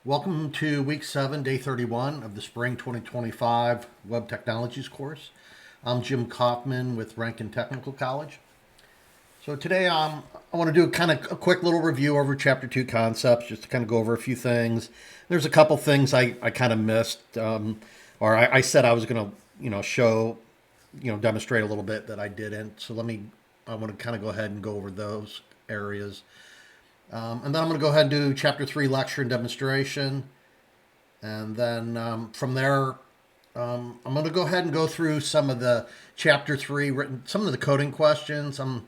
Welcome to week 7, day 31 of the spring 2025 Web Technologies course. I'm Jim Kaufman with Rankin Technical College. So today I want to do kind of a quick little review over chapter 2 concepts, just to kind of go over a few things. There's a couple things I kind of missed, or I said I was going to, show, demonstrate a little bit that I didn't. So I want to kind of go ahead and go over those areas. And then I'm going to go ahead and do chapter 3 lecture and demonstration. And then from there, I'm going to go ahead and go through some of the chapter 3 some of the coding questions. I'm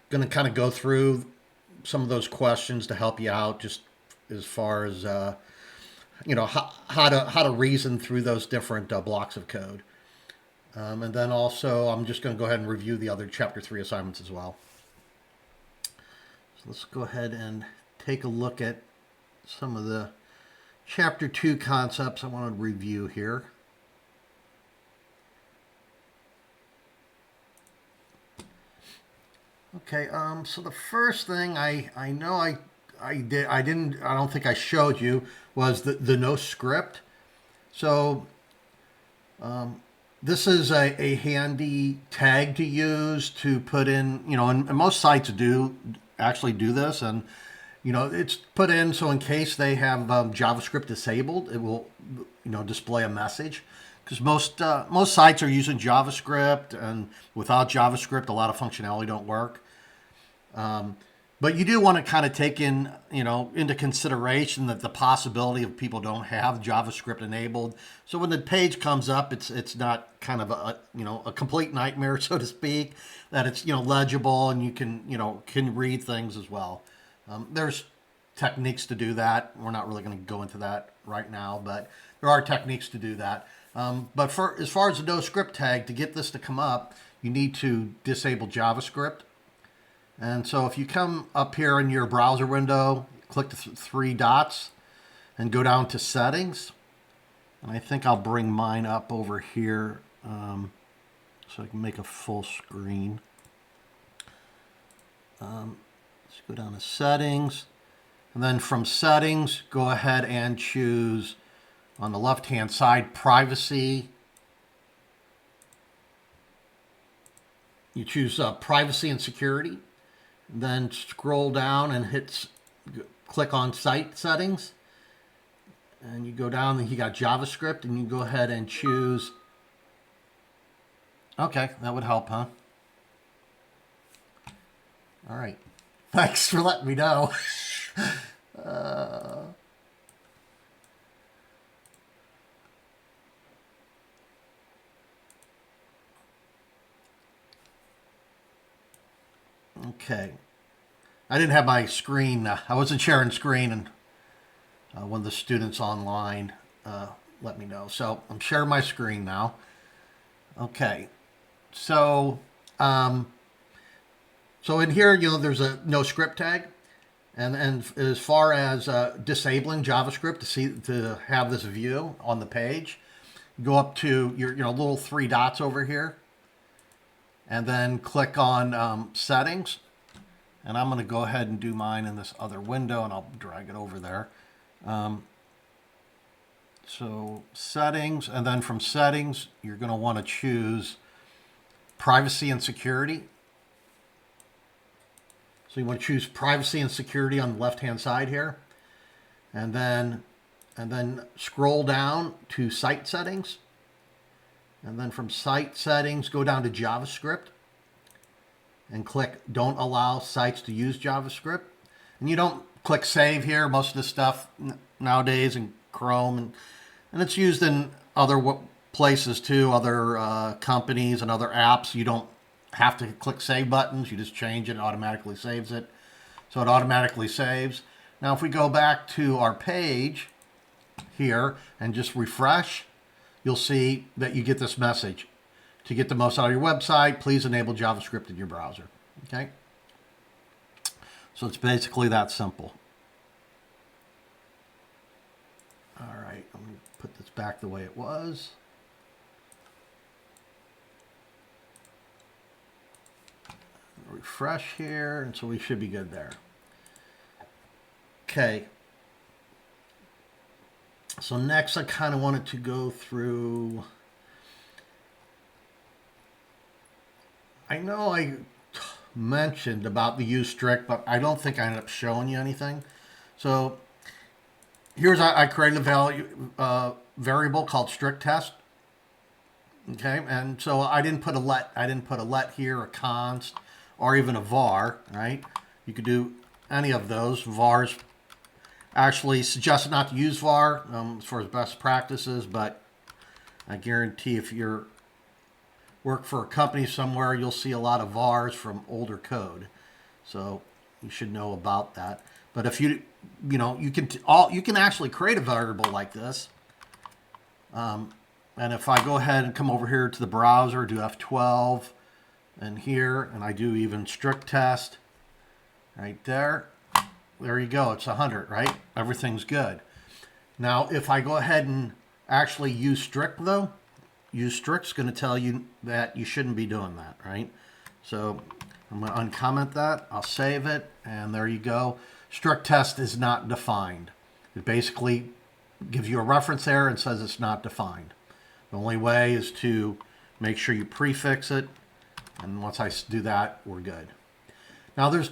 going to kind of go through some of those questions to help you out, just as far as how to reason through those different blocks of code. And then also, I'm just going to go ahead and review the other chapter 3 assignments as well. So let's go ahead and take a look at some of the chapter 2 concepts I want to review here. Okay, so the first thing I don't think I showed you was the no script. So this is a handy tag to use to put in, and most sites actually do this, and it's put in so in case they have JavaScript disabled, it will display a message, because most sites are using JavaScript, and without JavaScript a lot of functionality don't work. But you do want to kind of take into consideration that the possibility of people don't have JavaScript enabled. So when the page comes up, it's not kind of a complete nightmare, so to speak. That it's legible and you can read things as well. There's techniques to do that. We're not really going to go into that right now, but there are techniques to do that. But as far as the no script tag, to get this to come up, you need to disable JavaScript. And so if you come up here in your browser window, click the 3 dots and go down to settings. And I think I'll bring mine up over here so I can make a full screen. Let's go down to settings. And then from settings, go ahead and choose on the left-hand side, privacy. You choose privacy and security. Then scroll down and click on site settings. And you go down and you got JavaScript, and you go ahead and choose. Okay, that would help, huh? All right. Thanks for letting me know. Okay. I didn't have my screen. I wasn't sharing screen, and one of the students online let me know. So I'm sharing my screen now. Okay. So in here, there's a no script tag, and as far as disabling JavaScript to have this view on the page, go up to your little 3 dots over here, and then click on settings. And I'm going to go ahead and do mine in this other window, and I'll drag it over there. So settings, and then from settings, you're going to want to choose privacy and security. So you want to choose privacy and security on the left-hand side here. And then scroll down to site settings. And then from site settings, go down to JavaScript and click don't allow sites to use JavaScript. And you don't click save here. Most of the stuff nowadays in Chrome, and it's used in other places too, other companies and other apps. You don't have to click save buttons. You just change it, it automatically saves it. So it automatically saves. Now if we go back to our page here and just refresh, you'll see that you get this message. To get the most out of your website, please enable JavaScript in your browser. Okay? So it's basically that simple. All right, I'm going to put this back the way it was. Refresh here, and so we should be good there. Okay. So next I kind of wanted to go through, I know I mentioned about the use strict, but I don't think I ended up showing you anything. So here's, I created a variable called strict test. Okay, and so I didn't put a let here, a const, or even a var, right? You could do any of those. Vars actually suggested not to use var as far as best practices, but I guarantee if you're work for a company somewhere, you'll see a lot of vars from older code. So you should know about that. But if you can actually create a variable like this. And if I go ahead and come over here to the browser, do F12 and here, and I do even strict test right there, there you go. It's 100, right? Everything's good. Now, if I go ahead and actually use strict though, use strict's going to tell you that you shouldn't be doing that, right? So I'm going to uncomment that. I'll save it, and there you go. Strict test is not defined. It basically gives you a reference error and says it's not defined. The only way is to make sure you prefix it, and once I do that, we're good. Now there's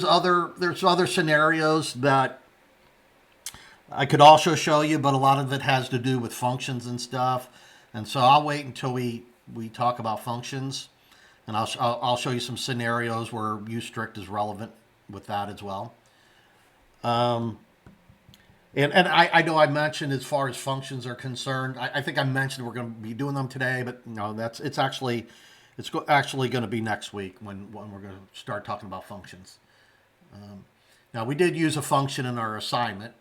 other scenarios that I could also show you, but a lot of it has to do with functions and stuff, and so I'll wait until we talk about functions, and I'll show you some scenarios where use strict is relevant with that as well. And I know I mentioned as far as functions are concerned, I think I mentioned we're going to be doing them today, but no, it's actually going to be next week when we're going to start talking about functions. Now we did use a function in our assignment,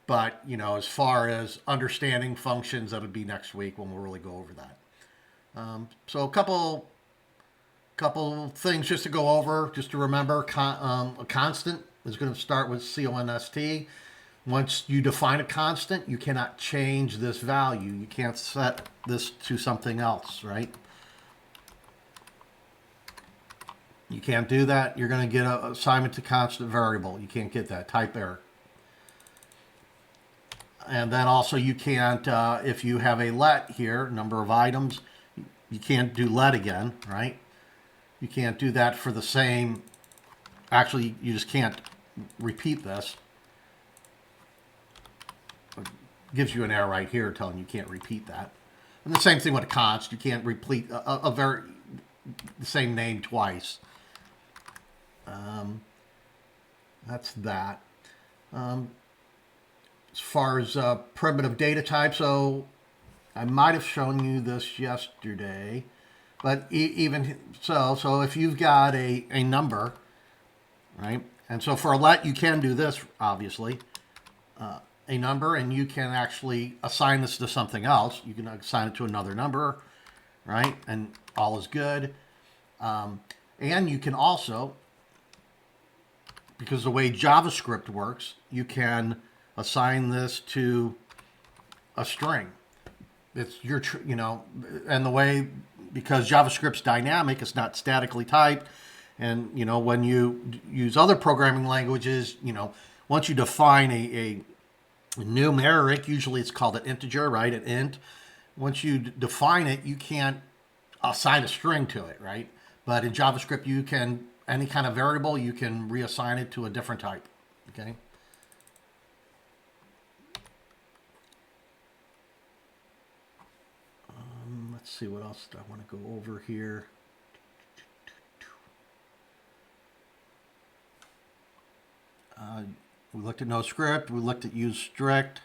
but as far as understanding functions, that'll be next week when we'll really go over that. So a couple things just to go over, just to remember. A constant is going to start with const. Once you define a constant, you cannot change this value. You can't set this to something else, right? You can't do that. You're going to get an assignment to constant variable. You can't get that. Type error. And then also you can't, if you have a let here, number of items, you can't do let again, right? You can't do that for the same. Actually, you just can't repeat this. It gives you an error right here telling you can't repeat that. And the same thing with a const. You can't repeat the same name twice. That's that. As far as primitive data type, so I might have shown you this yesterday, but even so if you've got a number, right? And so for a let, you can do this, obviously, a number, and you can actually assign this to something else. You can assign it to another number, right? And all is good. And you can also, because the way JavaScript works, you can assign this to a string. It's your, and the way, because JavaScript's dynamic, it's not statically typed. And, when you use other programming languages, once you define a numeric, usually it's called an integer, right? An int. Once you define it, you can't assign a string to it, right? But in JavaScript, you can, any kind of variable, you can reassign it to a different type, okay? Let's see what else I want to go over here. We looked at no script. We looked at use strict,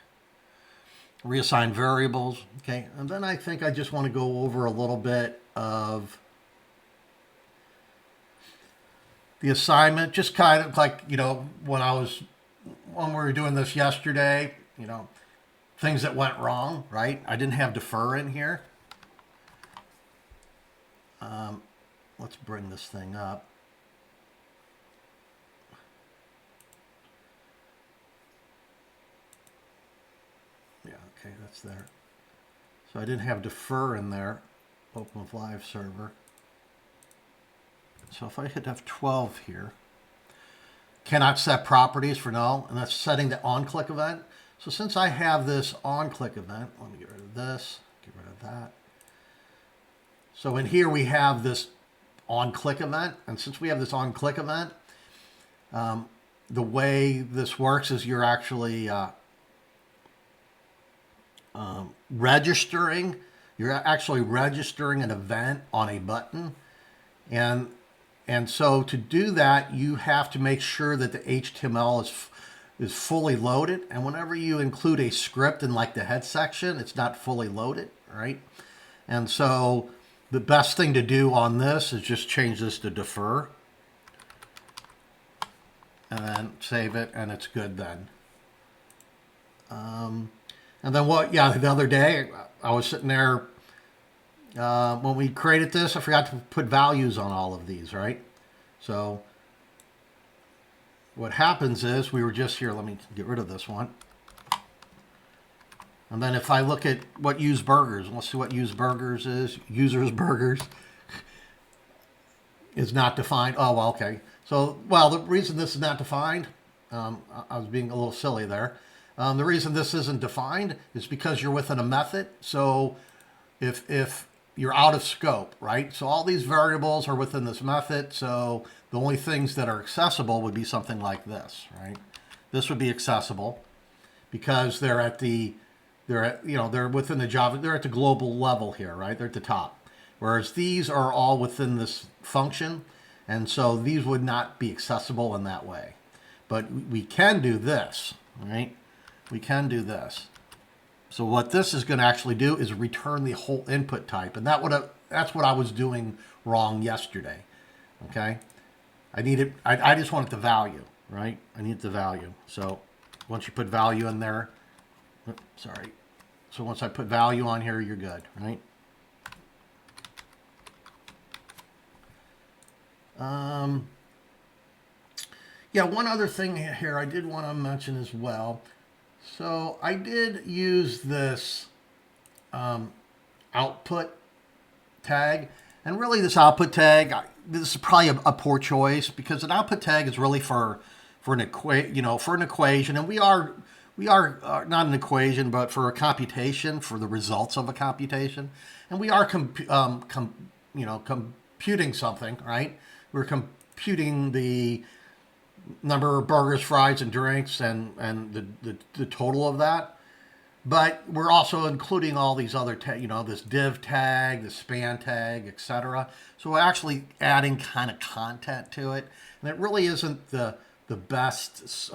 reassign variables. Okay, and then I think I just want to go over a little bit of the assignment, just kind of like, when we were doing this yesterday, things that went wrong, right? I didn't have defer in here. Let's bring this thing up. Yeah, okay, that's there. So I didn't have defer in there. Open with live server. So if I hit F12 here, cannot set properties for null, and that's setting the on-click event. So since I have this on-click event, let me get rid of this, get rid of that. So in here we have this on-click event, and since we have this on-click event, the way this works is you're actually registering. You're actually registering an event on a button, and so to do that, you have to make sure that the HTML is fully loaded. And whenever you include a script in like the head section, it's not fully loaded, right? And so the best thing to do on this is just change this to defer, and then save it, and it's good then. And then the other day I was sitting there, when we created this, I forgot to put values on all of these, right? So what happens is we were just here, let me get rid of this one. And then if I look at what use burgers, let's see what use burgers is. Users burgers is not defined. Oh, well, okay. So, well, the reason this is not defined, I was being a little silly there. The reason this isn't defined is because you're within a method. So if you're out of scope, right? So all these variables are within this method. So the only things that are accessible would be something like this, right? This would be accessible because they're within the Java, they're at the global level here, right? They're at the top. Whereas these are all within this function. And so these would not be accessible in that way. But we can do this, right? We can do this. So what this is going to actually do is return the whole input type. And that's what I was doing wrong yesterday. Okay? I just wanted the value, right? I need the value. So once you put value in there, sorry. So once I put value on here, you're good, right? Yeah, one other thing here I did want to mention as well. So I did use this output tag, and really this output tag, this is probably a poor choice because an output tag is really for an equation, and we are not an equation, but for a computation, for the results of a computation, and we are computing something, right? We're computing the number of burgers, fries, and drinks, and the total of that. But we're also including all these other this div tag, the span tag, etc. So we're actually adding kind of content to it, and it really isn't the best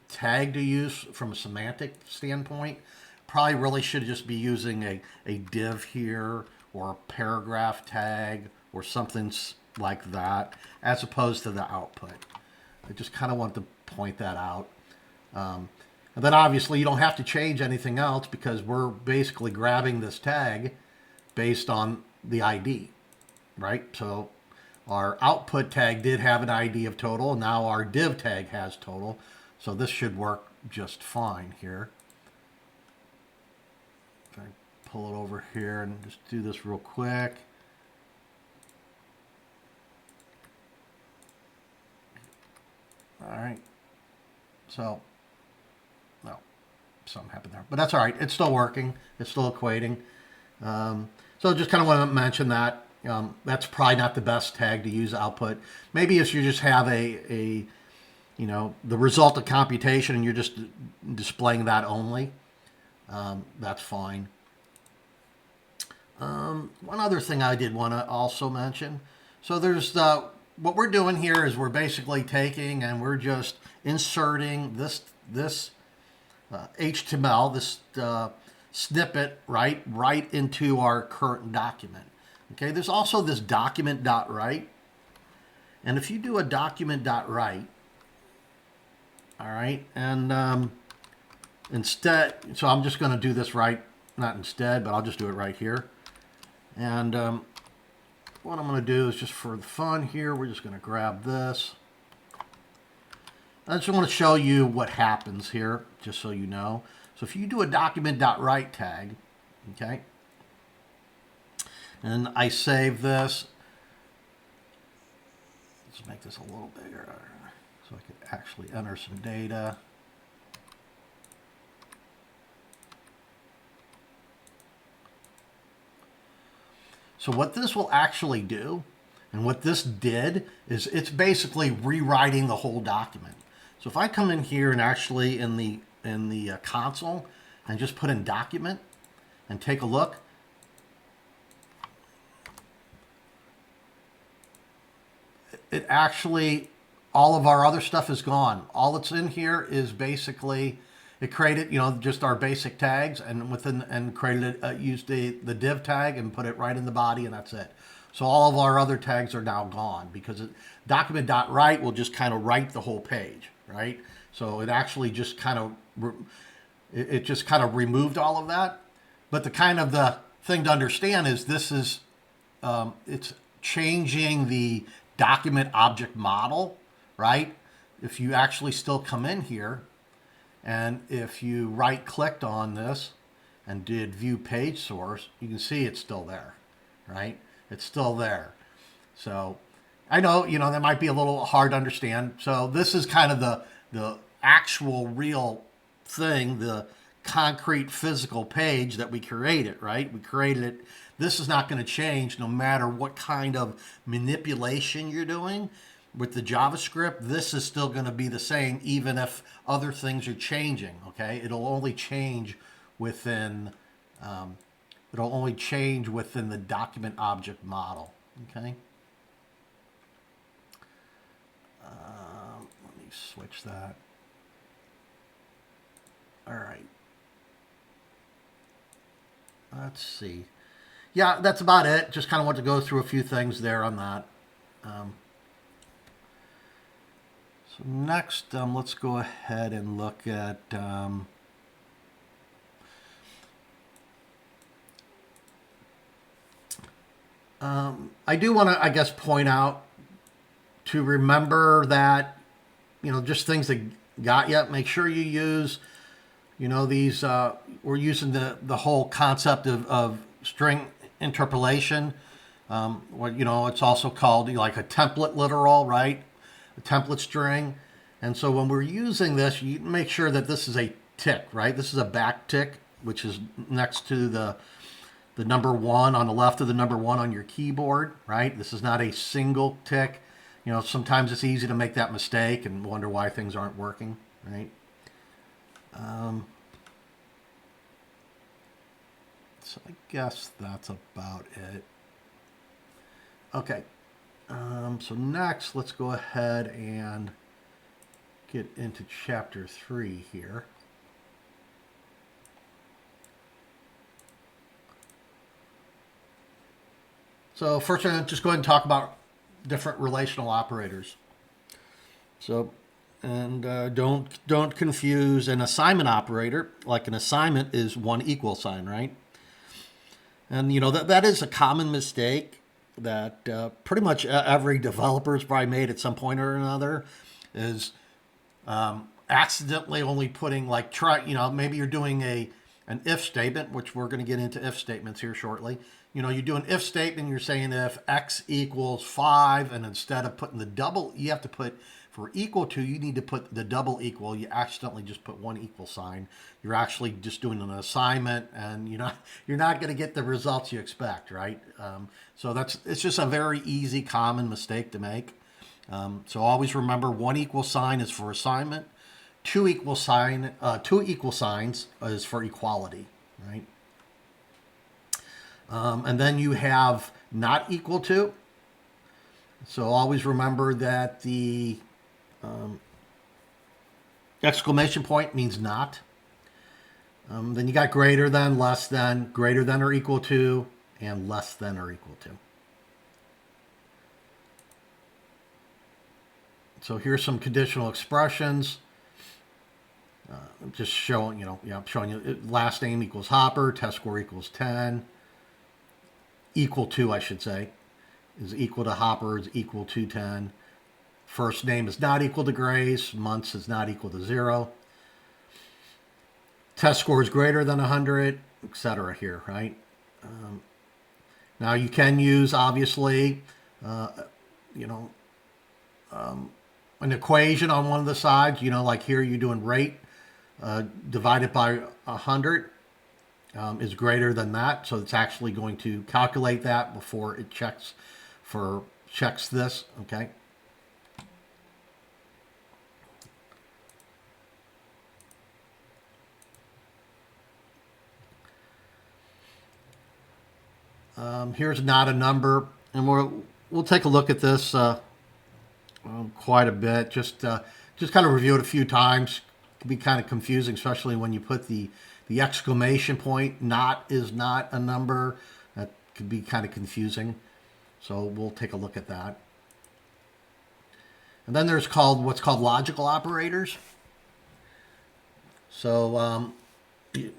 tag to use from a semantic standpoint. Probably really should just be using a div here or a paragraph tag or something like that, as opposed to the output. I just kind of want to point that out. And then obviously you don't have to change anything else because we're basically grabbing this tag based on the ID, right? So our output tag did have an ID of total, and now our div tag has total. So this should work just fine here. Try to pull it over here and just do this real quick. All right. So, no, something happened there. But that's all right. It's still working. It's still equating. So just kind of want to mention that. That's probably not the best tag to use output. Maybe if you just have the result of computation and you're just displaying that only, that's fine. One other thing I did want to also mention. So there's what we're doing here is we're basically taking and we're just inserting this HTML, this snippet, right into our current document. Okay, there's also this document.write. And if you do a document.write, all right, and instead, so I'm just going to do this not instead, but I'll just do it right here. And what I'm going to do is just for the fun here, we're just going to grab this. I just want to show you what happens here, just so you know. So if you do a document.write tag, okay, and I save this, let's make this a little bigger so I could actually enter some data. So what this will actually do, and what this did, is it's basically rewriting the whole document. So if I come in here and actually in the console and just put in document and take a look, it actually, all of our other stuff is gone. All that's in here is basically, it created, just our basic tags, and created it, used the div tag and put it right in the body, and that's it. So all of our other tags are now gone because document.write will just kind of write the whole page, right? So it actually just kind of, it just kind of removed all of that. But the thing to understand is this is, it's changing the document object model, right? If you actually still come in here, and if you right clicked on this and did view page source, you can see it's still there, right? It's still there. So I know, that might be a little hard to understand. So this is kind of the actual real thing, the concrete physical page that we created, right? We created it. This is not going to change no matter what kind of manipulation you're doing with the JavaScript. This is still going to be the same even if other things are changing, okay? It'll only change within the document object model, okay? Let me switch that. All right. Let's see. Yeah, that's about it. Just kind of want to go through a few things there on that. So next, let's go ahead and look at I do want to, I guess, point out to remember that, just things that got you. Make sure you use, these, we're using the whole concept of string interpolation. It's also called like a template literal, right? A template string. And so when we're using this, you make sure that this is a tick, right? This is a back tick, which is next to the number 1 on the left of the number 1 on your keyboard, right? This is not a single tick. Sometimes it's easy to make that mistake and wonder why things aren't working, right? So I guess that's about it. Okay. So next, let's go ahead and get into chapter 3 here. So first, I'm going to just go ahead and talk about different relational operators. So, and don't confuse an assignment operator. Like an assignment is one equal sign, right? And that is a common mistake that pretty much every developer's probably made at some point or another, is accidentally only putting maybe you're doing an if statement, which we're going to get into if statements here shortly. You do an if statement, you're saying if x equals 5, and instead of putting the double, you have to put, for equal to, you need to put the double equal. You accidentally just put one equal sign. You're actually just doing an assignment, and you're not going to get the results you expect, right? So it's just a very easy, common mistake to make. So always remember, one equal sign is for assignment, two equal signs is for equality, right? And then you have not equal to. So always remember that the exclamation point means not. Then you got greater than, less than, greater than or equal to, and less than or equal to. So here's some conditional expressions. Just showing, showing you last name equals Hopper, test score equals 10. Equal to, I should say, is equal to Hopper, is equal to 10. First name is not equal to Grace. Months is not equal to 0. Test score is greater than 100, etc. here, right? Now you can use, obviously, an equation on one of the sides. Like here you're doing rate divided by 100. is greater than that. So it's actually going to calculate that before it checks this. Okay. Here's not a number, and we'll take a look at this quite a bit. Just kind of review it a few times. It can be kind of confusing, especially when you put the exclamation point. Not is not a number. That could be kind of confusing. So we'll take a look at that. And then there's what's called logical operators. So it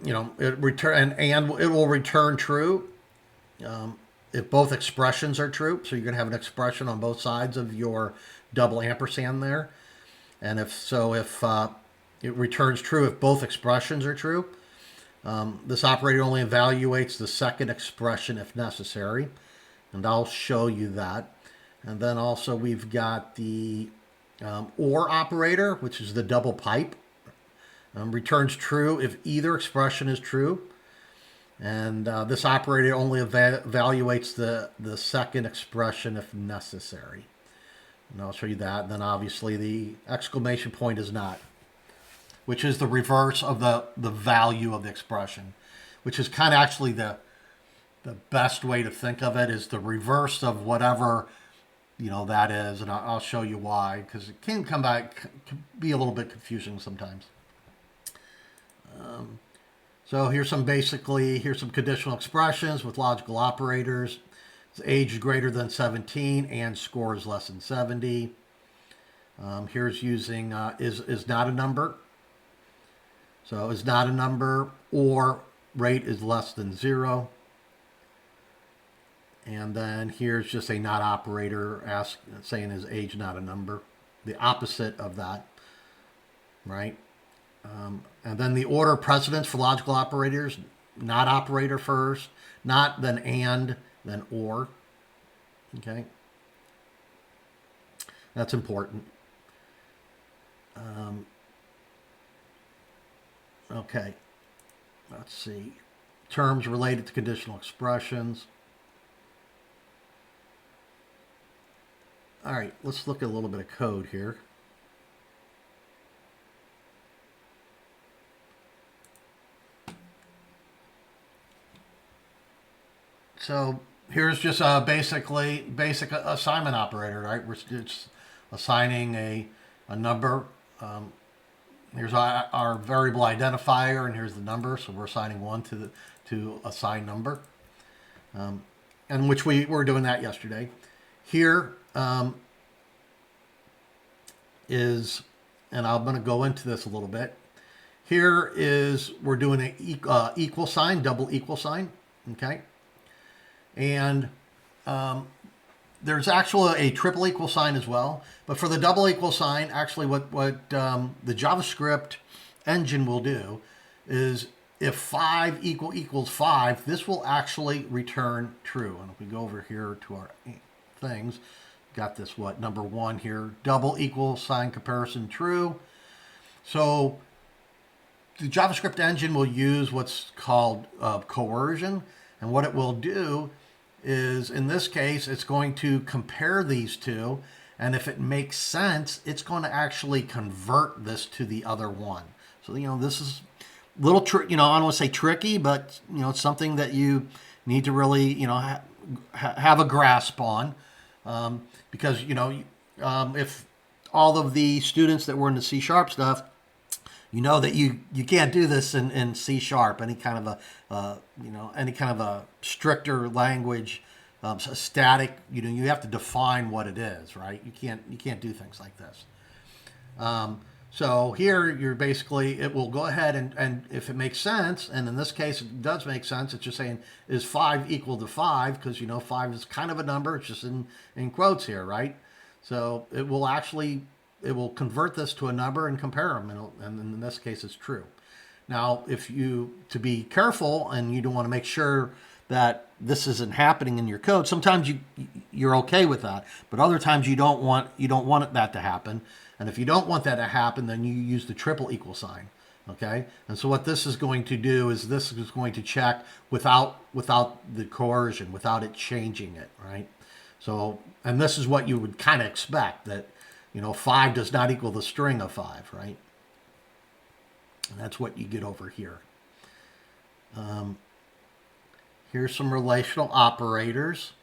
will return true if both expressions are true. So you're going to have an expression on both sides of your double ampersand there. And if it returns true if both expressions are true. This operator only evaluates the second expression if necessary. And I'll show you that. And then also we've got the OR operator, which is the double pipe. Returns true if either expression is true. And this operator only evaluates the second expression if necessary. And I'll show you that. And then obviously the exclamation point is not, which is the reverse of the value of the expression, which is kind of actually the best way to think of it, is the reverse of whatever that is. And I'll show you why, because it can can be a little bit confusing sometimes. So here's some conditional expressions with logical operators. Age is greater than 17 and score is less than 70. Here's using is not a number. So is not a number, or rate is less than 0. And then here's just a not operator saying is age not a number. The opposite of that, right? And then the order of precedence for logical operators: not operator first, not, then and, then or. Okay. That's important. Okay. Let's see. Terms related to conditional expressions. All right, let's look at a little bit of code here. So here's just a basic assignment operator, right? We're just assigning a number. Here's our variable identifier, and here's the number. So we're assigning 1 to assign number, and which we were doing that yesterday. Here is, and I'm going to go into this a little bit. Here is, we're doing an equal sign, double equal sign, okay? And there's actually a triple equal sign as well. But for the double equal sign, actually what the JavaScript engine will do is, if 5 equals 5, this will actually return true. And if we go over here to our things, got this, number 1 here, double equal sign comparison true. So the JavaScript engine will use what's called coercion. And what it will do is, in this case, it's going to compare these two, and if it makes sense, it's going to actually convert this to the other one. So this is a little I don't want to say tricky, but it's something that you need to really have a grasp on, because if all of the students that were in the C# stuff, that you can't do this in C#, any kind of a stricter language, static. You have to define what it is, right? You can't do things like this. So here you're basically, it will go ahead and if it makes sense, and in this case it does make sense, it's just saying, is 5 equal to 5? Because 5 is kind of a number, it's just in quotes here, right? So it will convert this to a number and compare them, and in this case it's true. Now, to be careful, and you don't want to make sure that this isn't happening in your code, sometimes you're okay with that, but other times you don't want that to happen. And if you don't want that to happen, then you use the triple equal sign. Okay, and so what this is going to do is this is going to check without the coercion, without it changing it, right? So, and this is what you would kind of expect, that, 5 does not equal the string of 5, right? And that's what you get over here. Here's some relational operators.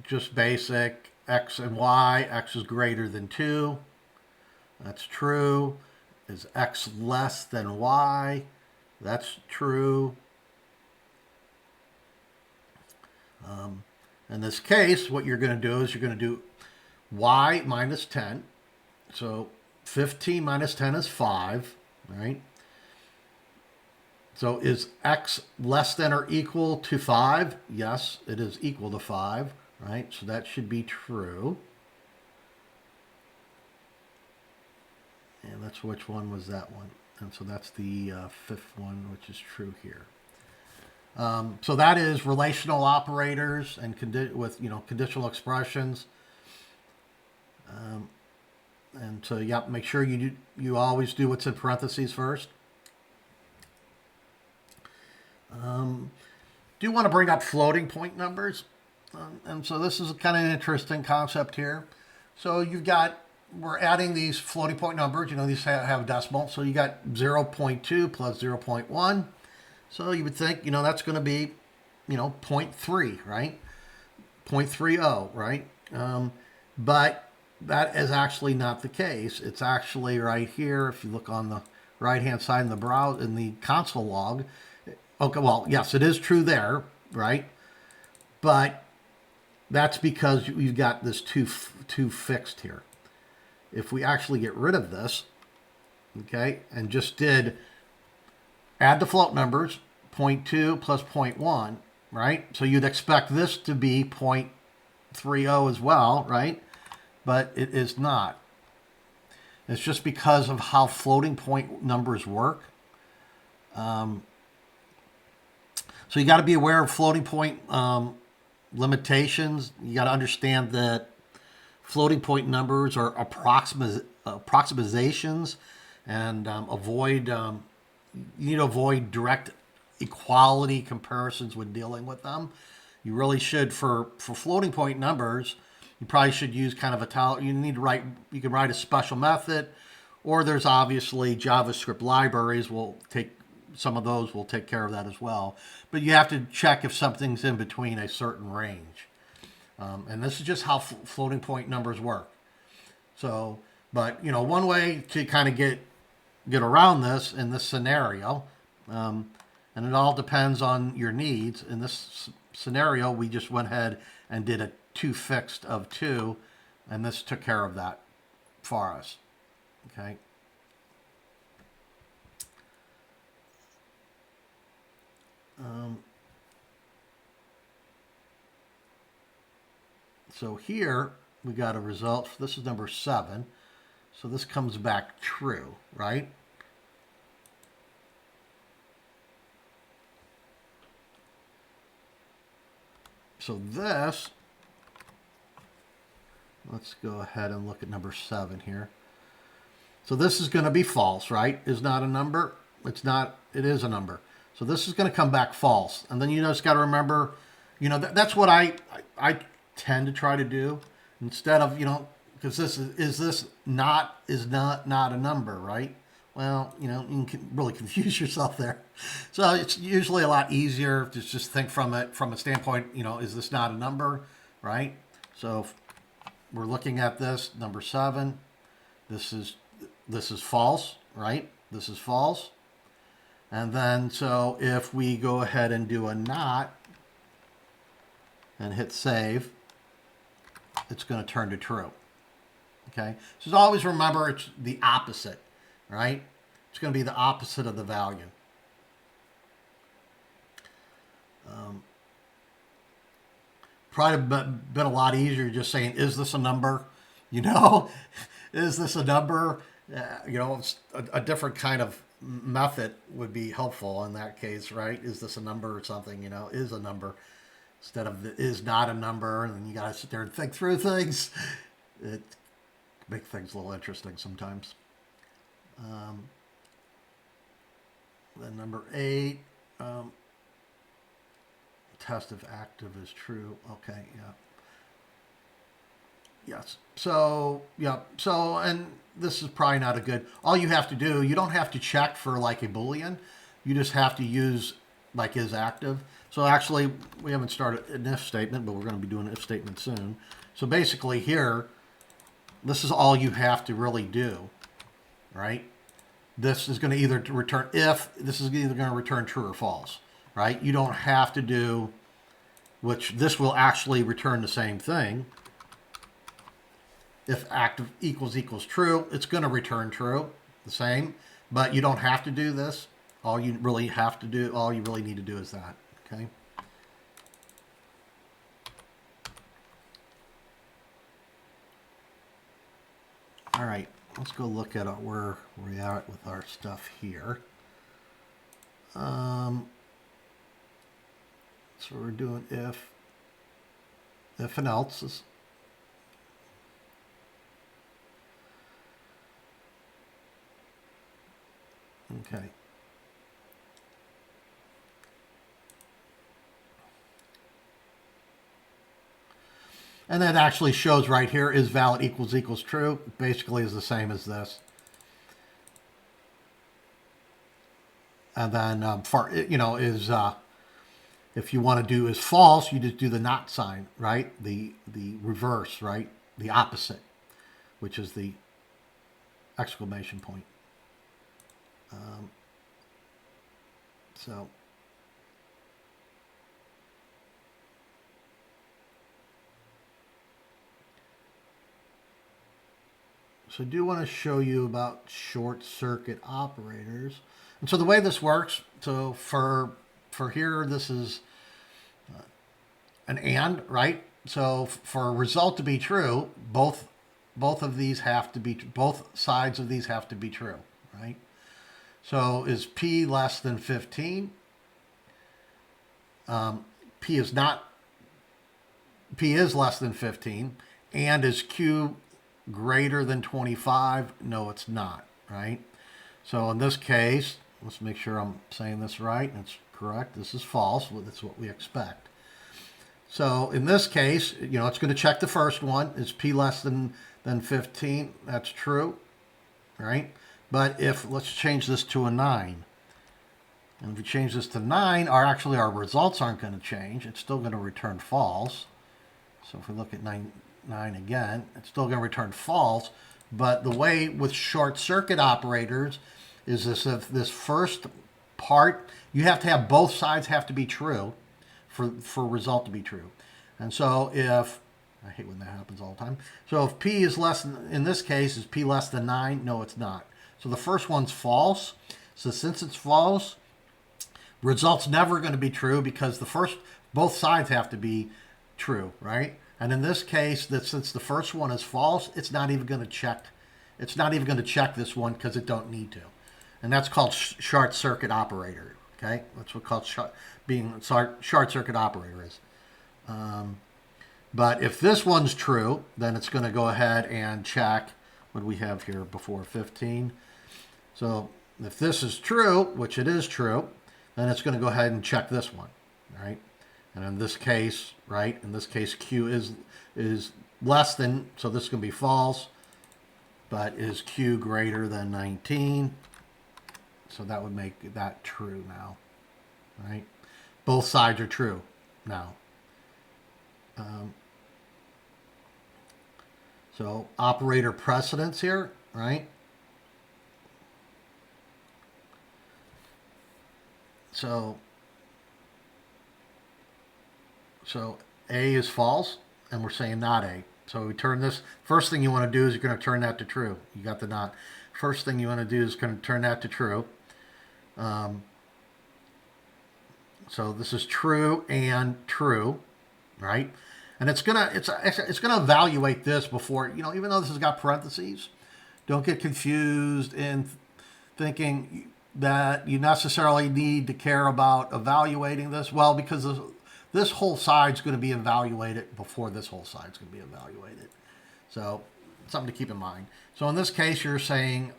Just basic x and y. X is greater than 2. That's true. Is x less than y? That's true. In this case, what you're going to do is you're going to do y minus 10. So 15 minus 10 is 5, right? So is x less than or equal to 5? Yes, it is equal to 5, right? So that should be true. And that's which one was that one? And so that's the fifth one, which is true here. So that is relational operators and with conditional expressions. And so make sure you always do what's in parentheses first. Do want to bring up floating point numbers, and so this is kind of an interesting concept here. So we're adding these floating point numbers. These have decimal, so you got 0.2 plus 0.1. So you would think, that's going to be, 0.3, right? 0.30, right? But that is actually not the case. It's actually right here. If you look on the right-hand side in the console log. Okay, well, yes, it is true there, right? But that's because you've got this two fixed here. If we actually get rid of this, okay, and just add the float numbers, 0.2 plus 0.1, right? So you'd expect this to be 0.30 as well, right? But it is not. It's just because of how floating point numbers work. So you got to be aware of floating point limitations. You got to understand that floating point numbers are approximations, and you need to avoid direct equality comparisons when dealing with them. You really should, for floating point numbers, you probably should use kind of you can write a special method, or there's obviously JavaScript libraries some of those will take care of that as well. But you have to check if something's in between a certain range. And this is just how floating point numbers work. So, but one way to kind of get around this in this scenario, and it all depends on your needs. In this scenario, we just went ahead and did a 2 fixed of 2, and this took care of that for us. Okay. So here we got a result. This is number 7. So this comes back true, right? So this, let's go ahead and look at number 7 here. So this is going to be false, right? Is not a number. It's not. It is a number. So this is going to come back false. And then you just got to remember, that's what I tend to try to do, instead of, because this is not a number, right? Well, you can really confuse yourself there. So it's usually a lot easier to just think from a standpoint, is this not a number, right? So if we're looking at this, number 7, this is false, right? This is false. And then, so if we go ahead and do a not and hit save, it's going to turn to true. Okay? So always remember it's the opposite, right? It's going to be the opposite of the value. Probably been a lot easier just saying, is this a number? Is this a number? It's a different kind of method would be helpful in that case, right? Is this a number or something? Is a number instead of is not a number, and then you got to sit there and think through things. It makes things a little interesting sometimes. Then number 8, test if active is true. Okay, yeah. Yes. So, yeah. So, and this is probably not a good, all you have to do, you don't have to check for like a Boolean. You just have to use like is active. So actually, we haven't started an if statement, but we're going to be doing an if statement soon. So basically here, this is all you have to really do, right? This is going to either return if, this is either going to return true or false, right? You don't have to do, which this will actually return the same thing. If active equals true, it's going to return true, the same, but you don't have to do this. All you really have to do, all you really need to do is that, okay? All right, let's go look at where we're at with our stuff here. So we're doing if and else. Okay. And that actually shows right here is valid equals true. Basically is the same as this. And then for, you know, is if you want to do is false, you just do the not sign, right? The reverse, right? The opposite, which is the exclamation point. So I do want to show you about short circuit operators. And so the way this works, so for here, this is an and, right? So for a result to be true, both of these have to be, both sides of these have to be true, right? So is P less than 15? P is less than 15. And is Q greater than 25? No, it's not, right? So in this case, let's make sure I'm saying this right and it's correct. This is false. Well, that's what we expect. So in this case, you know, it's going to check the first one. Is P less than 15? That's true, right? But if, let's change this to a 9. And if we change this to 9, our results aren't going to change. It's still going to return false. So if we look at 9 again, it's still going to return false. But the way with short circuit operators is this: if this first part, you have to have both sides have to be true for result to be true. And so if, I hate when that happens all the time. So if P is less than, in this case, is P less than 9? No, it's not. So the first one's false. So since it's false, result's never going to be true because both sides have to be true, right? And in this case, since the first one is false, it's not even going to check. It's not even going to check this one because it don't need to. And that's called short circuit operator. Okay, that's what called short circuit operator is. But if this one's true, then it's going to go ahead and check what we have here before 15. So if this is true, which it is true, then it's going to go ahead and check this one, right? And in this case, right, in this case, Q is less than, so this is going to be false, but is Q greater than 19? So that would make that true now, right? Both sides are true now. So operator precedence here, right? So A is false, and we're saying not A. So we turn this, first thing you want to do is you're going to turn that to true. You got the not. First thing you want to do is going to turn that to true. So this is true and true, right? And it's gonna evaluate this before, you know, even though this has got parentheses, don't get confused in thinking that you necessarily need to care about evaluating this. Well, because this whole side's going to be evaluated before this whole side's going to be evaluated. So something to keep in mind. So in this case, you're saying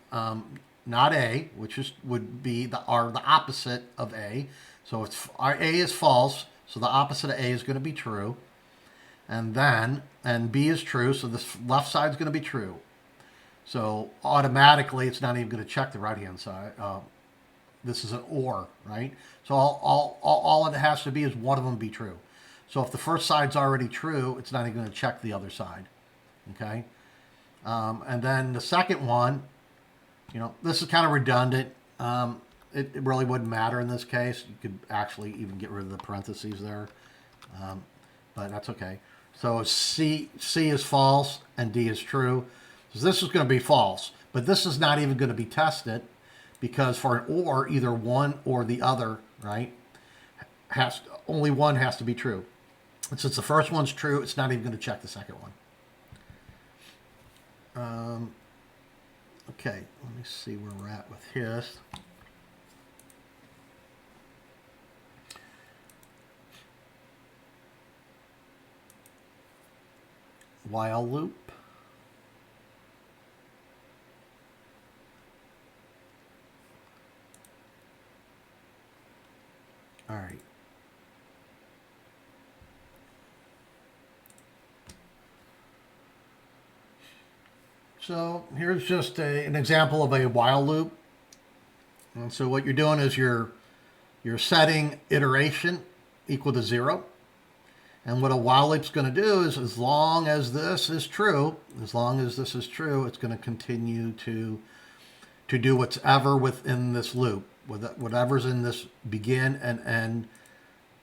not A, which would be the opposite of A. So it's our A is false, so the opposite of A is going to be true. And B is true, so this left side is going to be true. So automatically, it's not even going to check the right-hand side. This is an or, right? So all it has to be is one of them be true. So if the first side's already true, it's not even going to check the other side, okay? And then the second one, this is kind of redundant. It really wouldn't matter in this case. You could actually even get rid of the parentheses there, but that's okay. So C is false and D is true. So this is going to be false, but this is not even going to be tested because for an or, either one or the other, right? Only one has to be true. And since the first one's true, it's not even going to check the second one. Okay, let me see where we're at with his. While loop. All right. So here's just an example of a while loop. And so what you're doing is you're setting iteration equal to 0. And what a while loop's going to do is as long as this is true, it's going to continue to do whatever within this loop, whatever's in this begin and end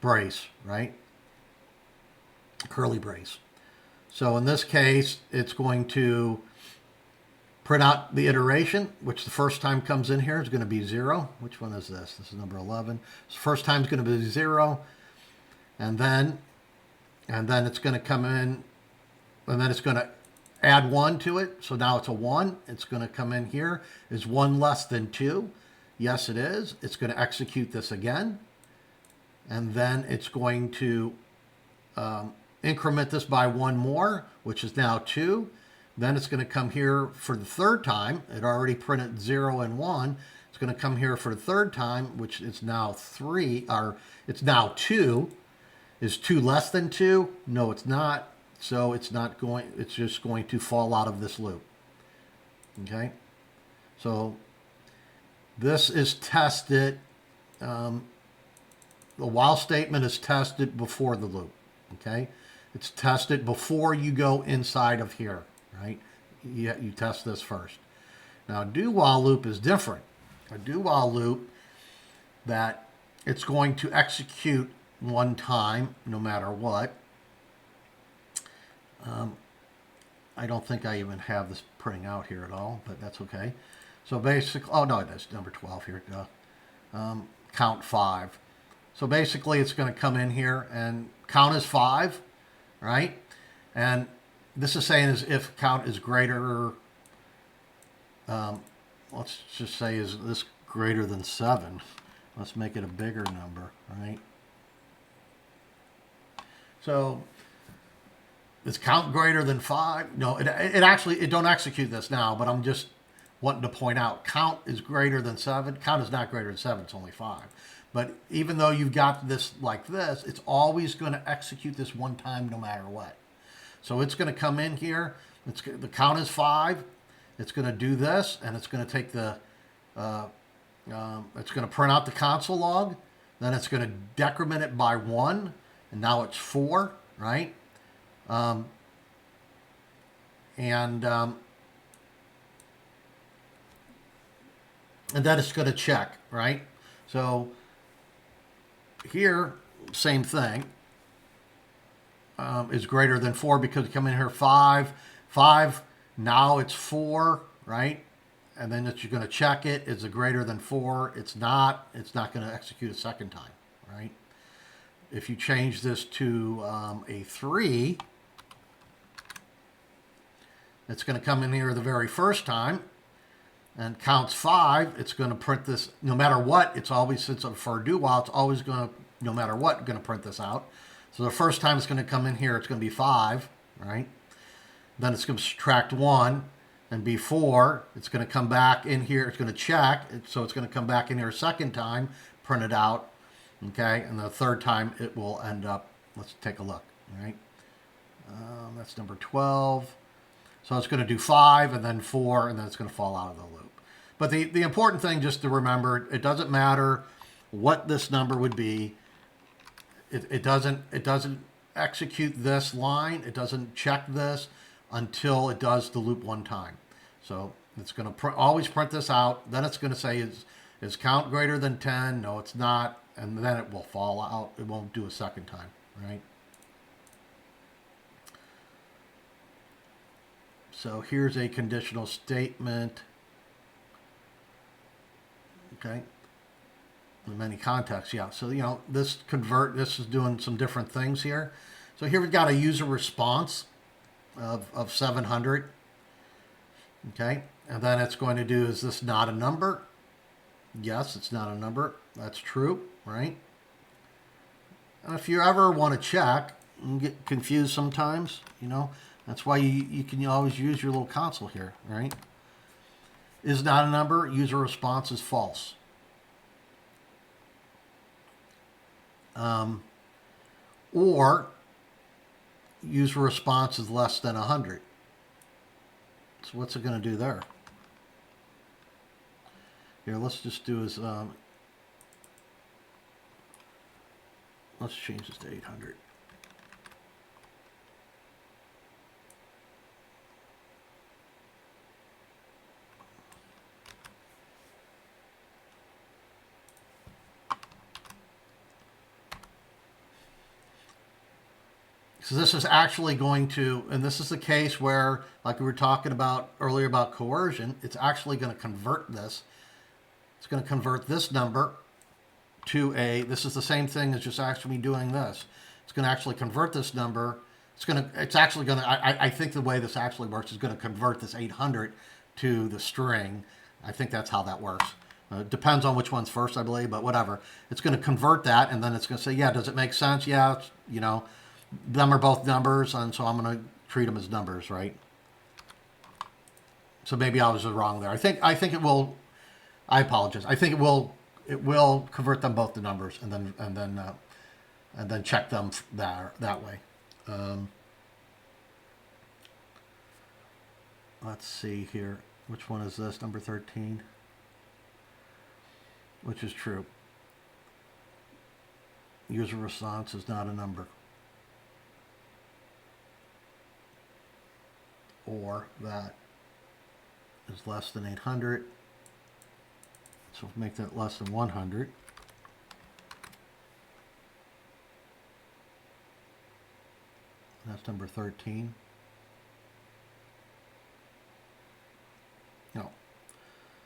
brace, right? Curly brace. So in this case, it's going to print out the iteration, which the first time comes in here is going to be 0. Which one is this? This is number 11. So first time is going to be 0. And then it's going to come in, and then it's going to add 1 to it. So now it's a 1. It's going to come in here. Is 1 less than 2? Yes, it is. It's going to execute this again. And then it's going to increment this by 1 more, which is now 2. Then it's going to come here for the third time. It already printed 0 and 1. It's going to come here for the third time, which is now 3, or it's now 2. Is 2 less than 2? No, it's not. So it's just going to fall out of this loop. Okay? So this is tested. The while statement is tested before the loop. Okay? It's tested before you go inside of here, right? You test this first. Now, a do while loop is different. A do while loop that it's going to execute one time, no matter what. I don't think I even have this printing out here at all, but that's okay. So basically, oh no, it is number 12 here. Count 5. So basically, it's going to come in here and count as 5, right? And this is saying is if count is greater. Let's just say is this greater than 7. Let's make it a bigger number, right? So is count greater than 5? No, it don't execute this now, but I'm just wanting to point out count is greater than 7. Count is not greater than 7, it's only 5. But even though you've got this like this, it's always going to execute this one time no matter what. So it's going to come in here, the count is 5, it's going to do this, and it's going to take the, it's going to print out the console log, then it's going to decrement it by 1, and now it's 4, right? And then it's going to check, right? So here, same thing, is greater than 4 because you come in here 5, now it's 4, right? And then you're going to check it. Is it greater than 4? It's not going to execute a second time, right? If you change this to a 3, it's going to come in here the very first time and counts 5. It's going to print this no matter what. It's always, since for a do while, it's always going to, no matter what, going to print this out. So the first time it's going to come in here, it's going to be 5, right? Then it's going to subtract 1. and before, it's going to come back in here. It's going to check, so it's going to come back in here a second time, print it out, okay? And the third time, it will end up, let's take a look, all right? That's number 12. So it's going to do 5 and then 4, and then it's going to fall out of the loop. But the important thing just to remember, it doesn't matter what this number would be. It doesn't execute this line. It doesn't check this until it does the loop one time. So it's going to always print this out. Then it's going to say, is count greater than 10? No, it's not. And then it will fall out. It won't do a second time, right? So here's a conditional statement. Okay. In many contexts, yeah. So, you know, this is doing some different things here. So here we've got a user response of 700. Okay. And then it's going to do, is this not a number? Yes, it's not a number. That's true, right? And if you ever want to check and get confused sometimes, you know, that's why you can always use your little console here, right? Is not a number, user response is false. Or user response is less than 100. So what's it going to do there? Here, let's just do is, let's change this to 800. So this is actually going to, and this is the case where, like we were talking about earlier about coercion, it's actually going to convert this. It's going to convert this number to this is the same thing as just actually doing this. It's going to actually convert this number. It's actually going to, I think the way this actually works is going to convert this 800 to the string. I think that's how that works. It depends on which one's first, I believe, but whatever. It's going to convert that, and then it's going to say, yeah, does it make sense? Yeah, it's, you know, them are both numbers, and so I'm going to treat them as numbers, right? So maybe I was wrong there. I think it will. I apologize. I think it will convert them both to numbers, and then check them that way. Let's see here. Which one is this? Number 13. Which is true. User response is not a number. Or that is less than 800. So make that less than 100. That's number 13. No.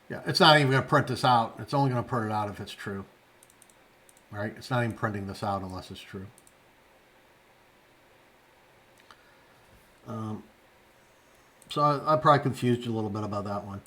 Yeah, it's not even going to print this out. It's only going to print it out if it's true. Right? It's not even printing this out unless it's true. So I probably confused you a little bit about that one.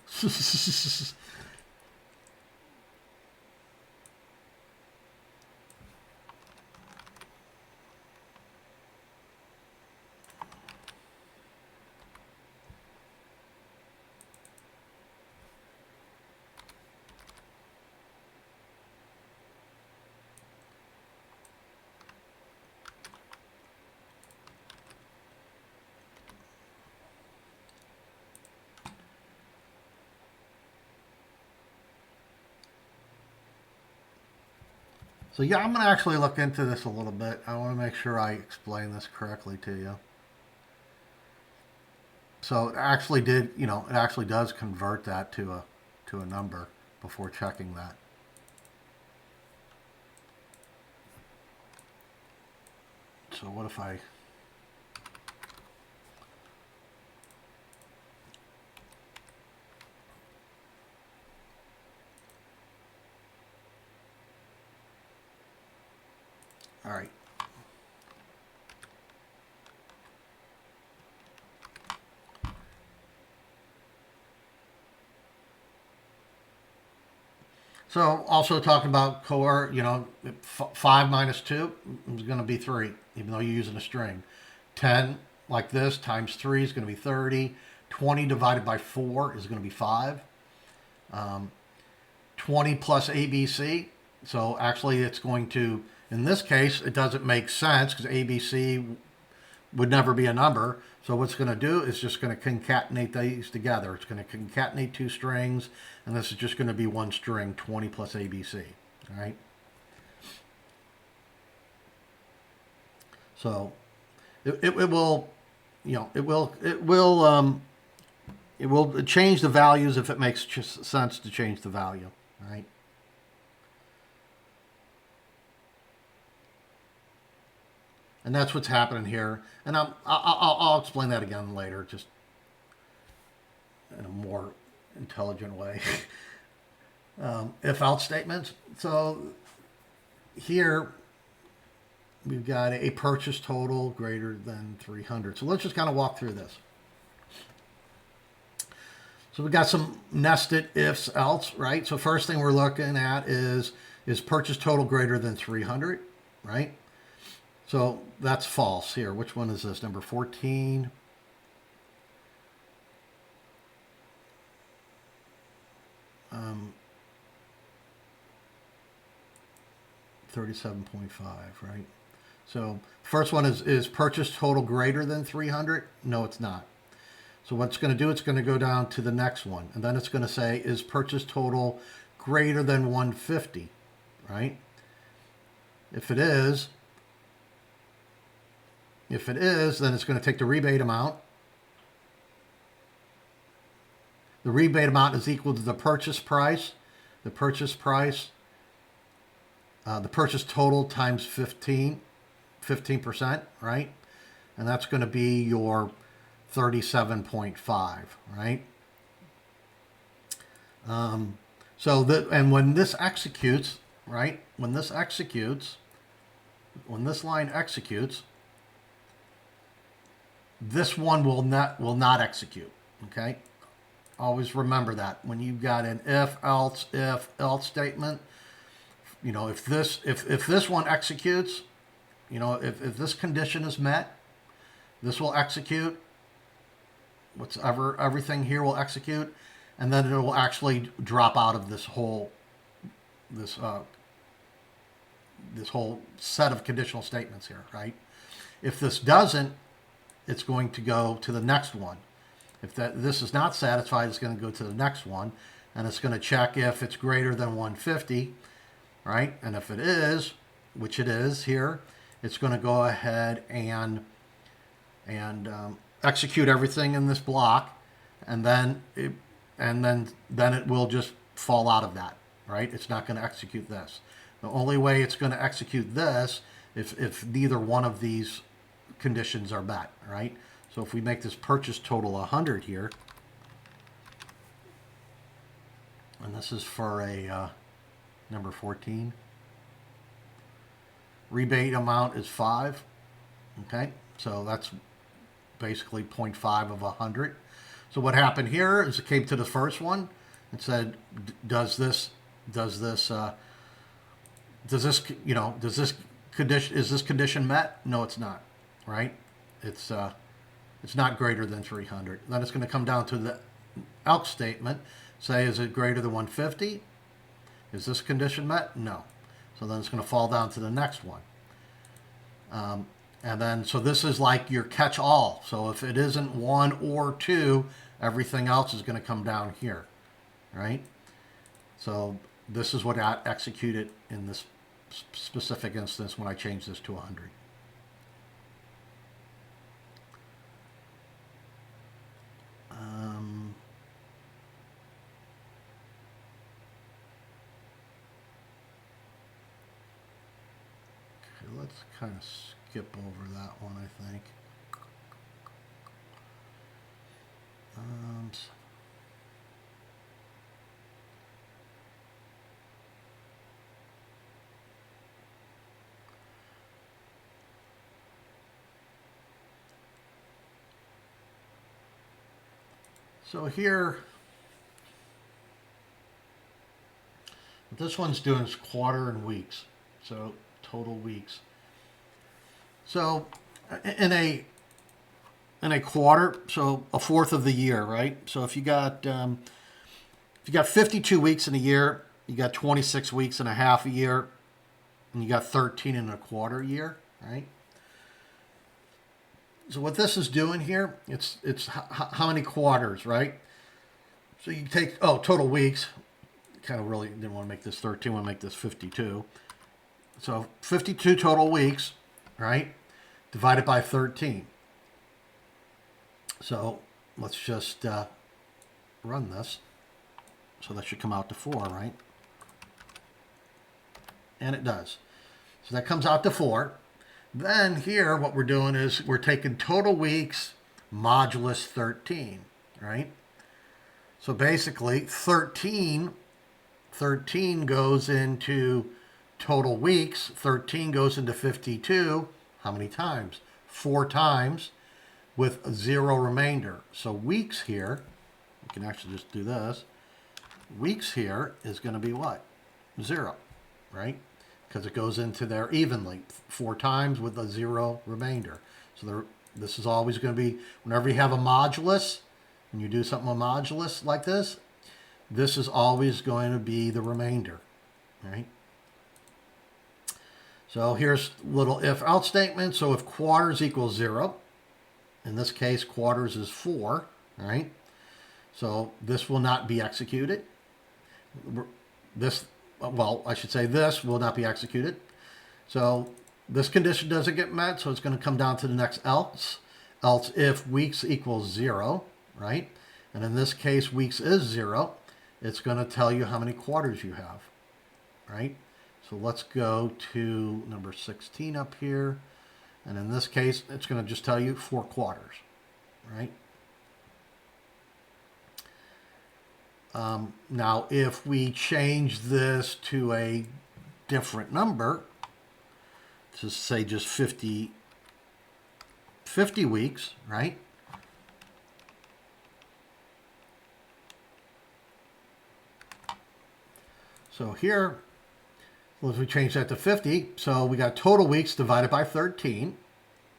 So yeah, I'm going to actually look into this a little bit. I want to make sure I explain this correctly to you. So it actually did, you know, it actually does convert that to a number before checking that. So what if I all right. So also talking about you know, 5 minus 2 is going to be 3, even though you're using a string. 10 like this times 3 is going to be 30. 20 divided by 4 is going to be 5. 20 plus ABC. So actually it's going to, in this case, it doesn't make sense because ABC would never be a number. So what's going to do is just going to concatenate these together. It's going to concatenate two strings, and this is just going to be one string, 20 plus ABC. All right. So it will, it will change the values if it makes sense to change the value. All right. And that's what's happening here. And I'll explain that again later, just in a more intelligent way. If-else statements. So here we've got a purchase total greater than 300. So let's just kind of walk through this. So we've got some nested ifs else, right? So first thing we're looking at is purchase total greater than 300, right? So that's false here. Which one is this? Number 14. Um, 37.5, right? So first one is purchase total greater than 300. No, it's not. So what it's going to do, it's going to go down to the next one. And then it's going to say, is purchase total greater than 150, right? If it is, then it's going to take the rebate amount. The rebate amount is equal to the purchase price. The purchase price, the purchase total times 15%, right? And that's going to be your 37.5, right? And when this executes, right? When this line executes, this one will not execute. Okay, always remember that when you've got an if else statement. If this one executes, if this condition is met, this will execute. Everything here will execute, and then it will actually drop out of this whole set of conditional statements here, right? If this doesn't, it's going to go to the next one. If this is not satisfied, it's going to go to the next one, and it's going to check if it's greater than 150, right? And if it is, which it is here, it's going to go ahead and execute everything in this block, and then it will just fall out of that, right? It's not going to execute this. The only way it's going to execute this if neither one of these conditions are met, right? So if we make this purchase total 100 here, and this is for a number 14, rebate amount is 5, okay? So that's basically 0.5 of 100. So what happened here is it came to the first one and said, is this condition met? No, it's not, right? It's not greater than 300. Then it's going to come down to the else statement. Say, is it greater than 150? Is this condition met? No. So then it's going to fall down to the next one. And then, so this is like your catch-all. So if it isn't 1 or 2, everything else is going to come down here, right? So this is what got executed in this specific instance when I changed this to 100. Okay, let's kind of skip over that one, I think. So here, what this one's doing is quarter and weeks, so total weeks. So in a in a quarter, so a fourth of the year, right? So if you got 52 weeks in a year, you got 26 weeks and a half a year, and you got 13 and a quarter a year, right? So what this is doing here, it's how many quarters, right? So you take, total weeks. Kind of really didn't want to make this 13, want to make this 52. So 52 total weeks, right? Divided by 13. So let's just run this. So that should come out to 4, right? And it does. So that comes out to 4. Then here, what we're doing is we're taking total weeks modulus 13, right? So basically 13 goes into total weeks. 13 goes into 52. How many times? 4 times with 0 remainder. So weeks here, we can actually just do this. Weeks here is going to be what? 0, right? Because it goes into there evenly, 4 times with a 0 remainder. So this is always going to be, whenever you have a modulus, and you do something a modulus like this is always going to be the remainder, right? So here's little if-else statement. So if quarters equals 0, in this case, quarters is 4, right? So this will not be executed. This will not be executed. So this condition doesn't get met, so it's going to come down to the next else. Else if weeks equals 0, right? And in this case, weeks is 0. It's going to tell you how many quarters you have, right? So let's go to number 16 up here. And in this case, it's going to just tell you 4 quarters, right? Now, if we change this to a different number, to say just 50 weeks, right? So here, well, if we change that to 50, so we got total weeks divided by 13,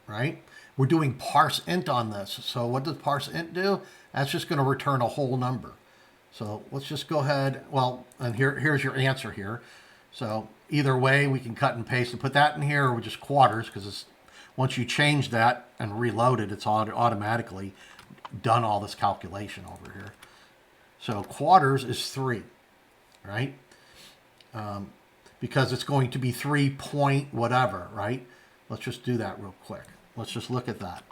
right? We're doing parse int on this. So what does parse int do? That's just going to return a whole number. So let's just go ahead, and here's your answer here. So either way, we can cut and paste and put that in here, or just quarters, because once you change that and reload it, it's automatically done all this calculation over here. So quarters is 3, right? Because it's going to be 3 point whatever, right? Let's just do that real quick. Let's just look at that.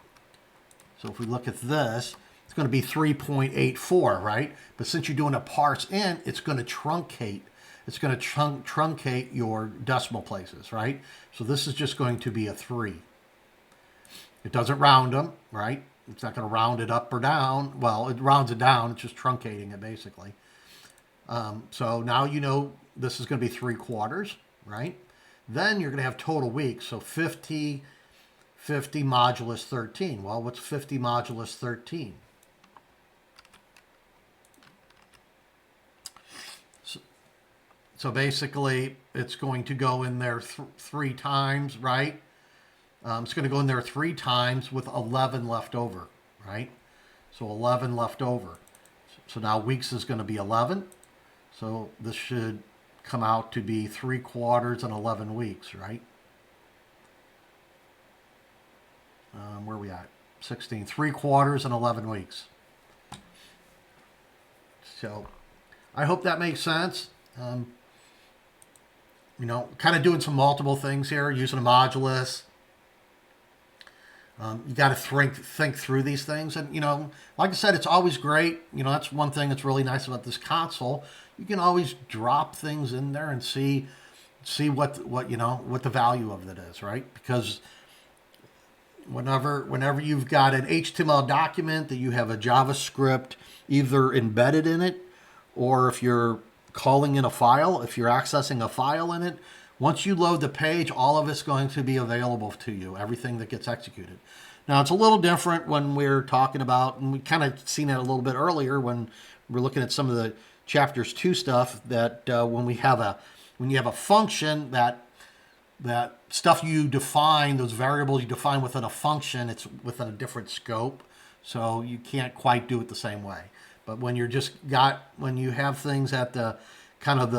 So if we look at this, it's going to be 3.84, right? But since you're doing a parse int, it's going to truncate. It's going to truncate your decimal places, right? So this is just going to be a 3. It doesn't round them, right? It's not going to round it up or down. Well, it rounds it down. It's just truncating it, basically. So now you know this is going to be 3 quarters, right? Then you're going to have total weeks. So 50 modulus 13. Well, what's 50 modulus 13? So basically, it's going to go in there 3 times, right? It's going to go in there 3 times with 11 left over, right? So 11 left over. So now weeks is going to be 11. So this should come out to be 3 quarters and 11 weeks, right? Where are we at? 16. 3 quarters and 11 weeks. So I hope that makes sense. Kind of doing some multiple things here, using a modulus. You got to think through these things. And, like I said, it's always great. That's one thing that's really nice about this console. You can always drop things in there and see what the value of it is, right? Because whenever you've got an HTML document that you have a JavaScript either embedded in it, or if you're calling in a file, if you're accessing a file in it, once you load the page, all of it's going to be available to you, everything that gets executed. Now, it's a little different when we're talking about, and we kind of seen it a little bit earlier when we're looking at some of the chapters 2 stuff, that when you have a function that that stuff you define, those variables you define within a function, it's within a different scope. So you can't quite do it the same way. But when when you have things at the kind of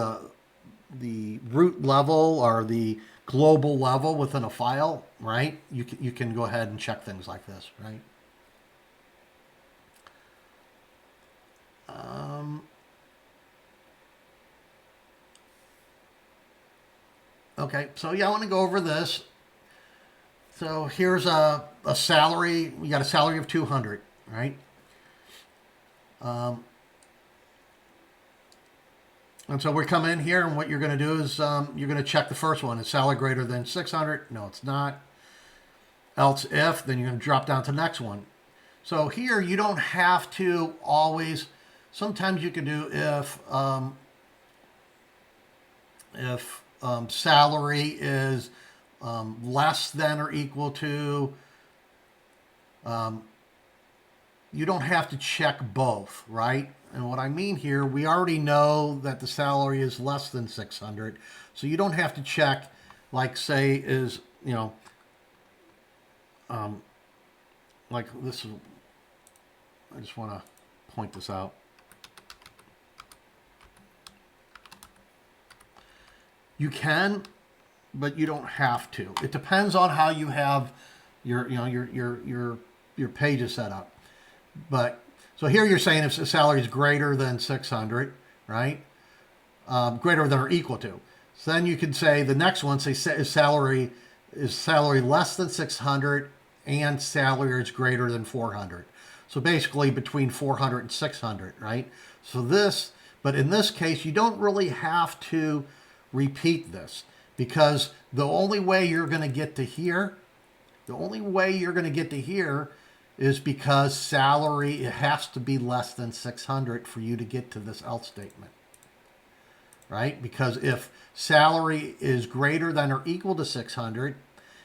the root level or the global level within a file, right? You can go ahead and check things like this, right? Okay, so yeah, I want to go over this. So here's a salary. We got a salary of 200, right? And so we come in here, and what you're going to do is you're going to check the first one. Is salary greater than 600? No, it's not. Else if, then you're going to drop down to the next one. So here you don't have to always. Sometimes you can do if salary is less than or equal to. You don't have to check both, right? And what I mean here, we already know that the salary is less than 600, so you don't have to check, like say is, like this is, I just want to point this out. You can, but you don't have to. It depends on how you have your pages set up. But so here you're saying if the salary is greater than 600, right? Greater than or equal to. So then you can say the next one, say is salary less than 600 and salary is greater than 400. So basically between 400 and 600, right? So but in this case, you don't really have to repeat this because the only way you're going to get to here, is because salary, it has to be less than 600 for you to get to this else statement, right? Because if salary is greater than or equal to 600,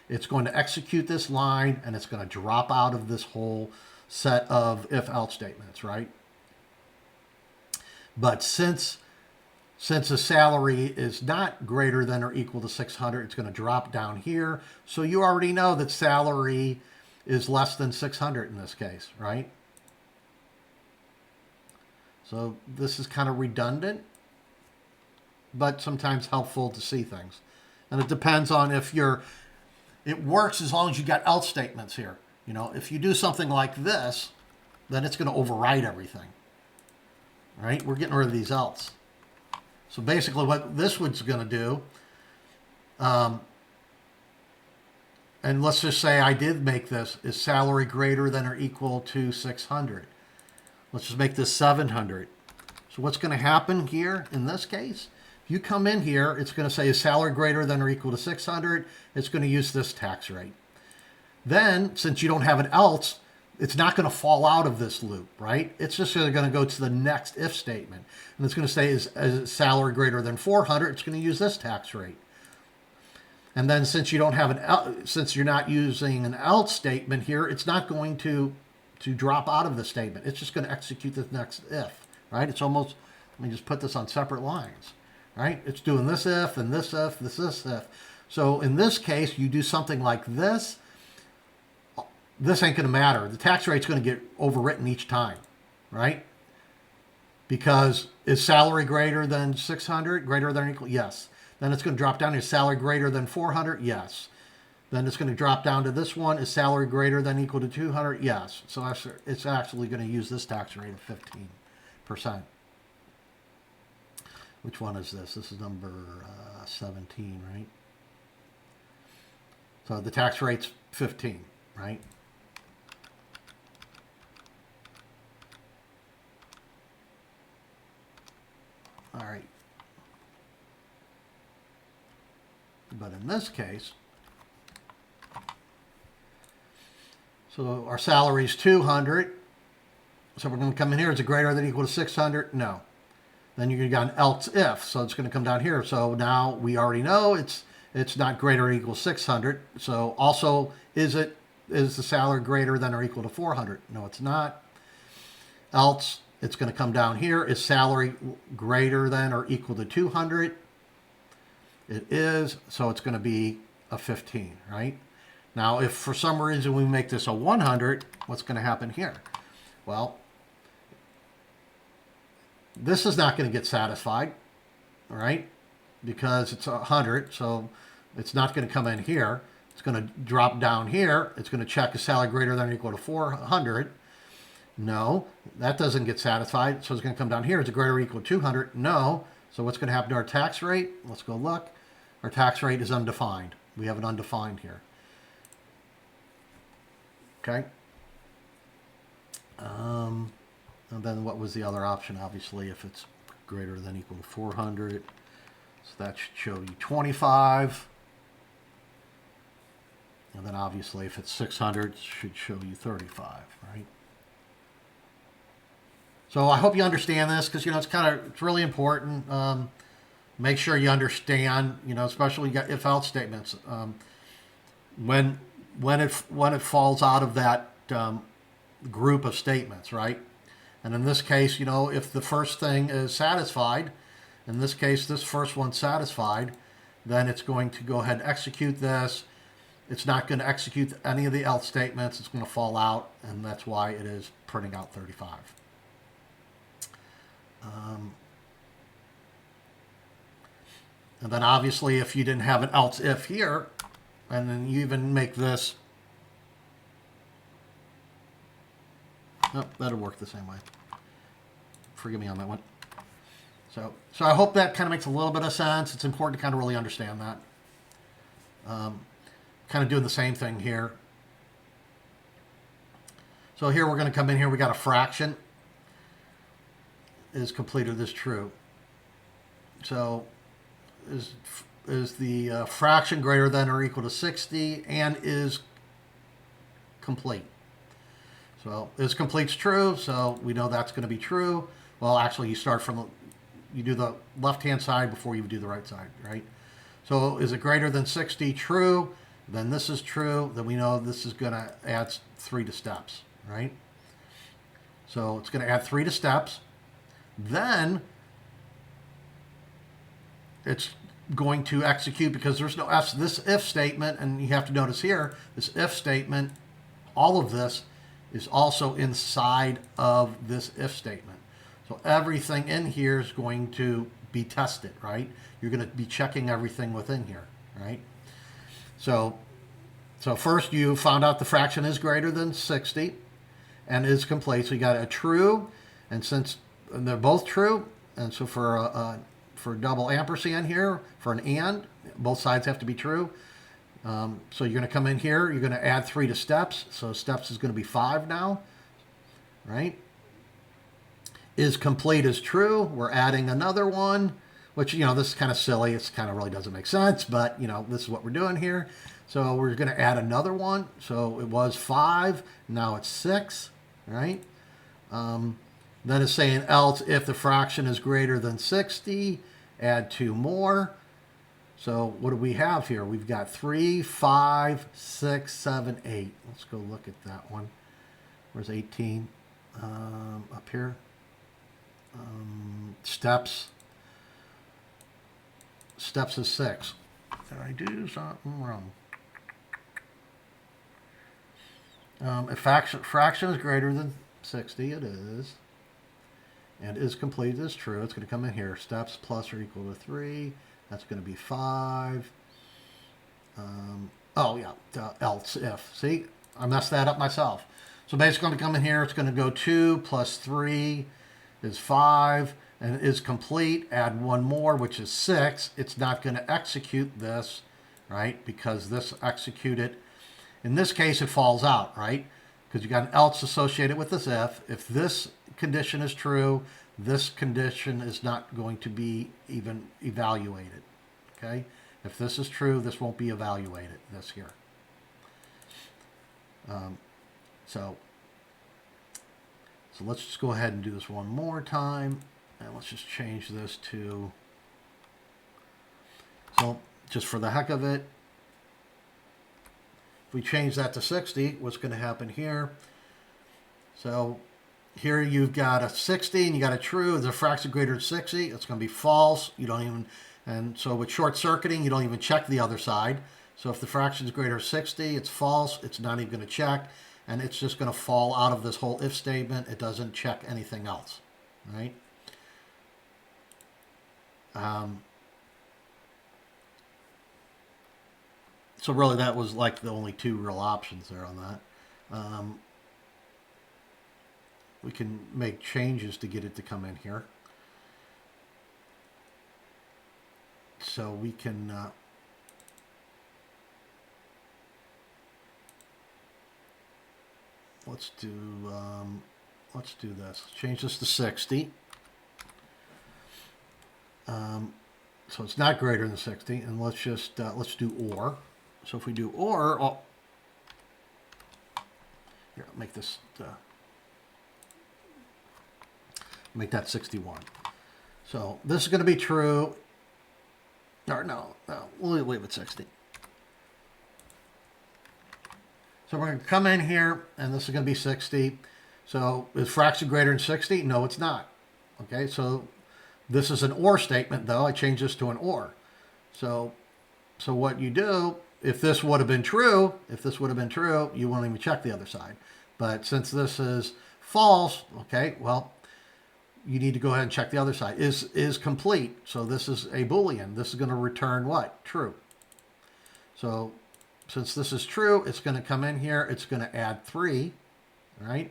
it's going to execute this line and it's going to drop out of this whole set of if-else statements, right? But since the salary is not greater than or equal to 600, it's going to drop down here. So you already know that salary is less than 600 in this case, right? So this is kind of redundant, but sometimes helpful to see things. And it depends on it works as long as you got else statements here. If you do something like this, then it's going to override everything, right? We're getting rid of these else. So basically what this one's going to do, and let's just say I did make this, is salary greater than or equal to 600. Let's just make this 700. So what's going to happen here in this case? If you come in here, it's going to say is salary greater than or equal to 600. It's going to use this tax rate. Then, since you don't have an else, it's not going to fall out of this loop, right? It's just going to go to the next if statement. And it's going to say is salary greater than 400. It's going to use this tax rate. And then since you don't have since you're not using an else statement here, it's not going to drop out of the statement. It's just going to execute the next if, right? It's almost, let me just put this on separate lines, right? It's doing this if and this if, this if. So in this case, you do something like this. This ain't going to matter. The tax rate's going to get overwritten each time, right? Because is salary greater than 600? Greater than or equal? Yes. Then it's going to drop down. Is salary greater than 400? Yes. Then it's going to drop down to this one. Is salary greater than or equal to 200? Yes. So it's actually going to use this tax rate of 15%. Which one is this? This is number 17, right? So the tax rate's 15, right? All right. But in this case, so our salary is 200. So we're going to come in here. Is it greater than or equal to 600? No. Then you're going to get an else if. So it's going to come down here. So now we already know it's not greater or equal to 600. So also, is the salary greater than or equal to 400? No, it's not. Else, it's going to come down here. Is salary greater than or equal to 200? It is, so it's going to be a 15, right? Now, if for some reason we make this a 100, what's going to happen here? Well, this is not going to get satisfied, all right? Because it's 100, so it's not going to come in here. It's going to drop down here. It's going to check a salary greater than or equal to 400. No, that doesn't get satisfied. So it's going to come down here. Is it greater or equal to 200? No. So what's going to happen to our tax rate? Let's go look. Our tax rate is undefined. We have an undefined here. Okay. And then what was the other option? Obviously, if it's greater than or equal to 400. So that should show you 25. And then obviously if it's 600, it should show you 35, right? So I hope you understand this because, it's really important. Make sure you understand, especially if else statements. When it falls out of that group of statements, right? And in this case, if the first thing is satisfied, in this case, this first one's satisfied, then it's going to go ahead and execute this. It's not going to execute any of the else statements. It's going to fall out, and that's why it is printing out 35. And then obviously if you didn't have an else if here, and then you even make this, oh, that'll work the same way. Forgive me on that one. So I hope that kind of makes a little bit of sense. It's important to kind of really understand that. Kind of doing the same thing here. So here we're going to come in here. We got a fraction. Is complete or this true? So is the fraction greater than or equal to 60 and is complete? So is complete's true, so we know that's going to be true. Well, actually, you do the left-hand side before you do the right side, right? So is it greater than 60 true? Then this is true. Then we know this is going to add 3 to steps, right? So it's going to add 3 to steps. Then it's going to execute because there's no F. This if statement, and you have to notice here, this if statement, all of this is also inside of this if statement. So everything in here is going to be tested, right? You're going to be checking everything within here, right? So first you found out the fraction is greater than 60 and is complete. So you got a true, and since they're both true, and so for double ampersand here, for an and, both sides have to be true. So you're going to come in here, you're going to add 3 to steps. So steps is going to be 5 now, right? Is complete is true. We're adding another one, which, this is kind of silly. It's kind of really doesn't make sense, but, this is what we're doing here. So we're going to add another one. So it was 5. Now it's 6, right? Then it's saying else if the fraction is greater than 60, add 2 more. So what do we have here? We've got 3, 5, 6, 7, 8. Let's go look at that one. Where's 18? Up here. Steps. Steps is 6. Did I do something wrong? If fraction is greater than 60, it is. And is complete is true. It's going to come in here. Steps plus or equal to 3. That's going to be 5. Oh, yeah. Else if. See? I messed that up myself. So basically, going to come in here. It's going to go 2 plus 3 is 5. And it is complete. Add 1 more, which is 6. It's not going to execute this, right? Because this executed. In this case, it falls out, right? Because you got an else associated with this if. If this condition is true, this condition is not going to be even evaluated, okay? If this is true, this won't be evaluated, this here. So let's just go ahead and do this one more time, and let's just change this to, so just for the heck of it, if we change that to 60, what's going to happen here? So here you've got a 60 and you got a true. Is the fraction greater than 60? It's going to be false. You don't even And so with short circuiting, you don't even check the other side. So if the fraction is greater than 60, it's false. It's not even going to check. And it's just going to fall out of this whole if statement. It doesn't check anything else, right? So really that was like the only two real options there on that. We can make changes to get it to come in here. So we can let's do this. Change this to 60. So it's not greater than 60, and let's just let's do or. So if we do or, oh, here, I'll make this make that 61. So this is going to be true. Or no, we'll leave it 60. So we're going to come in here, and this is going to be 60. So is fraction greater than 60? No, it's not. Okay, so this is an or statement, though. I changed this to an or. So what you do, if this would have been true, you won't even check the other side. But since this is false, okay, well, you need to go ahead and check the other side. Is complete. So this is a Boolean. This is going to return what? True. So since this is true, it's going to come in here. It's going to add 3, right?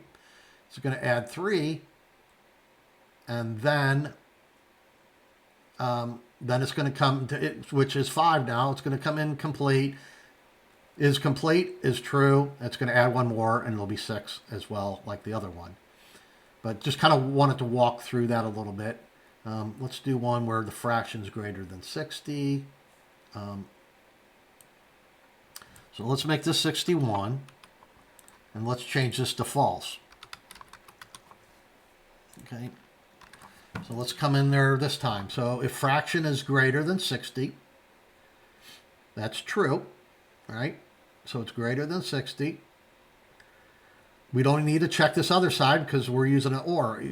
It's going to add 3, and then it's going to come to it, which is 5 now. It's going to come in complete. Is complete is true. It's going to add one more, and it'll be 6 as well, like the other one. But just kind of wanted to walk through that a little bit. Let's do one where the fraction is greater than 60. So let's make this 61, and let's change this to false. Okay. So let's come in there this time. So if fraction is greater than 60, that's true, right? So it's greater than 60. We don't need to check this other side because we're using an or.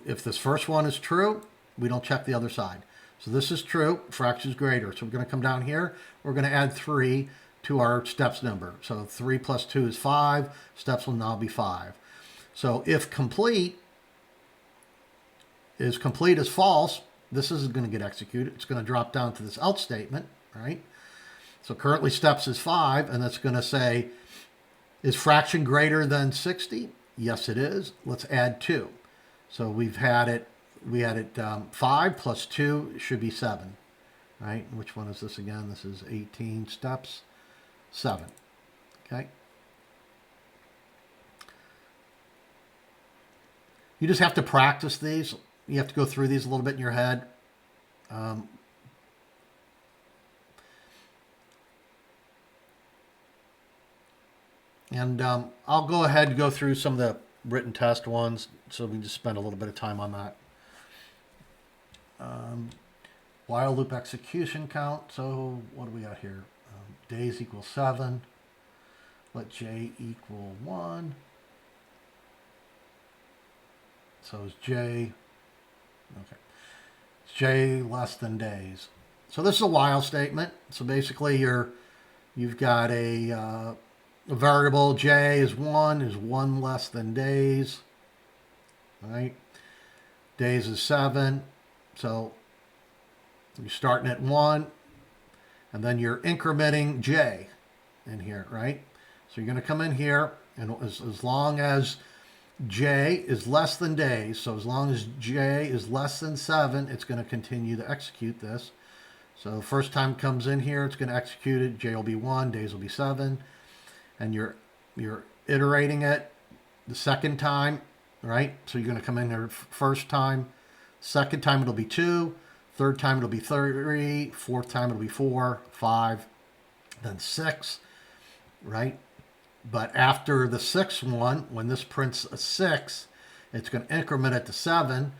If this first one is true, we don't check the other side. So this is true, fraction is greater. So we're going to come down here. We're going to add 3 to our steps number. So 3 plus 2 is 5. Steps will now be 5. So if complete is false, this isn't going to get executed. It's going to drop down to this else statement, right? So currently steps is 5, and that's going to say, is fraction greater than 60? Yes, it is. Let's add 2. So we had it 5 plus 2 should be 7, right? Which one is this again? This is 18 steps, 7, okay? You just have to practice these. You have to go through these a little bit in your head. And I'll go ahead and go through some of the written test ones, so we can just spend a little bit of time on that. While loop execution count. So what do we got here? Days equals 7. Let j equal 1. So is j, okay, it's j less than days. So this is a while statement. So basically you've got a variable j is 1 less than days, right? Days is 7. So you're starting at 1, and then you're incrementing j in here, right? So you're going to come in here, and as long as j is less than days, so as long as j is less than 7, it's going to continue to execute this. So the first time it comes in here, it's going to execute it. J will be 1, days will be 7. And you're iterating it the second time, right? So you're going to come in there first time. Second time it'll be 2. Third time it'll be 3. Fourth time it'll be 4, 5, then 6, right? But after the 6th one, when this prints a 6, it's going to increment it to 7.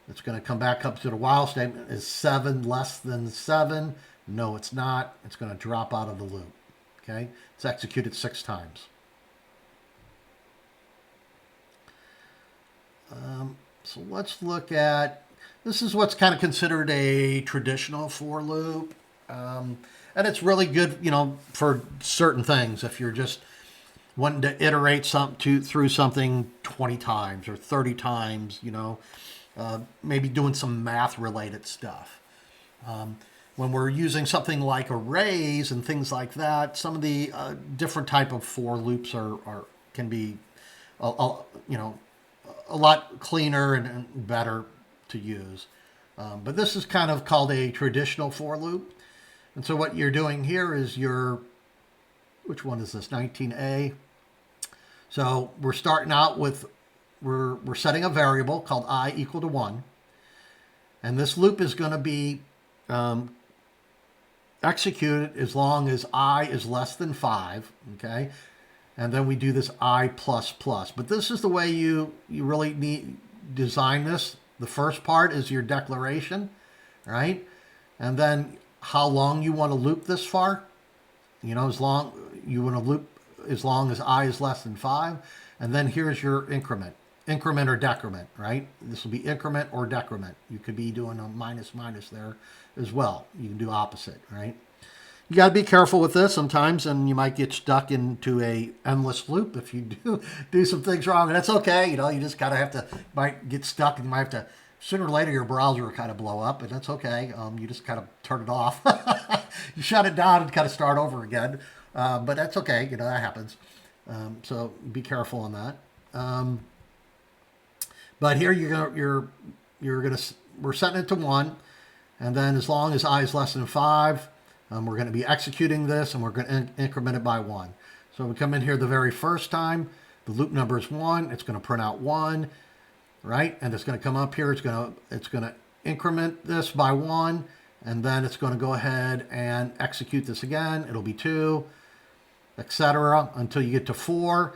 It's going to come back up to the while statement. Is 7 less than 7? No, it's not. It's going to drop out of the loop. Okay, it's executed 6 times. So let's look at, This is what's kind of considered a traditional for loop. And it's really good, for certain things. If you're just wanting to iterate through something 20 times or 30 times, maybe doing some math related stuff. When we're using something like arrays and things like that, some of the different type of for loops can be, a lot cleaner and better to use. But this is kind of called a traditional for loop. And so what you're doing here is which one is this? 19A. So we're starting out with, we're setting a variable called I equal to 1. And this loop is going to be executed as long as I is less than 5, okay? And then we do this I plus plus. But this is the way you really need design this. The first part is your declaration, right? And then how long you want to loop this for. As long you want to loop as long as I is less than 5. And then here's your increment or decrement, right? This will be increment or decrement. You could be doing a minus there as well. You can do opposite, right? You got to be careful with this sometimes, and you might get stuck into a endless loop if you do some things wrong. And that's okay. You just kind of might get stuck, and you might have to, sooner or later, your browser will kind of blow up, and that's okay. You just kind of turn it off. You shut it down and kind of start over again. But that's okay. That happens. So be careful on that. But here we're setting it to 1, and then as long as I is less than 5, we're going to be executing this, and we're going to increment it by 1. So we come in here the very first time, the loop number is 1. It's going to print out 1, right? And it's going to come up here. It's going to increment this by 1, and then it's going to go ahead and execute this again. It'll be 2, etc. until you get to 4,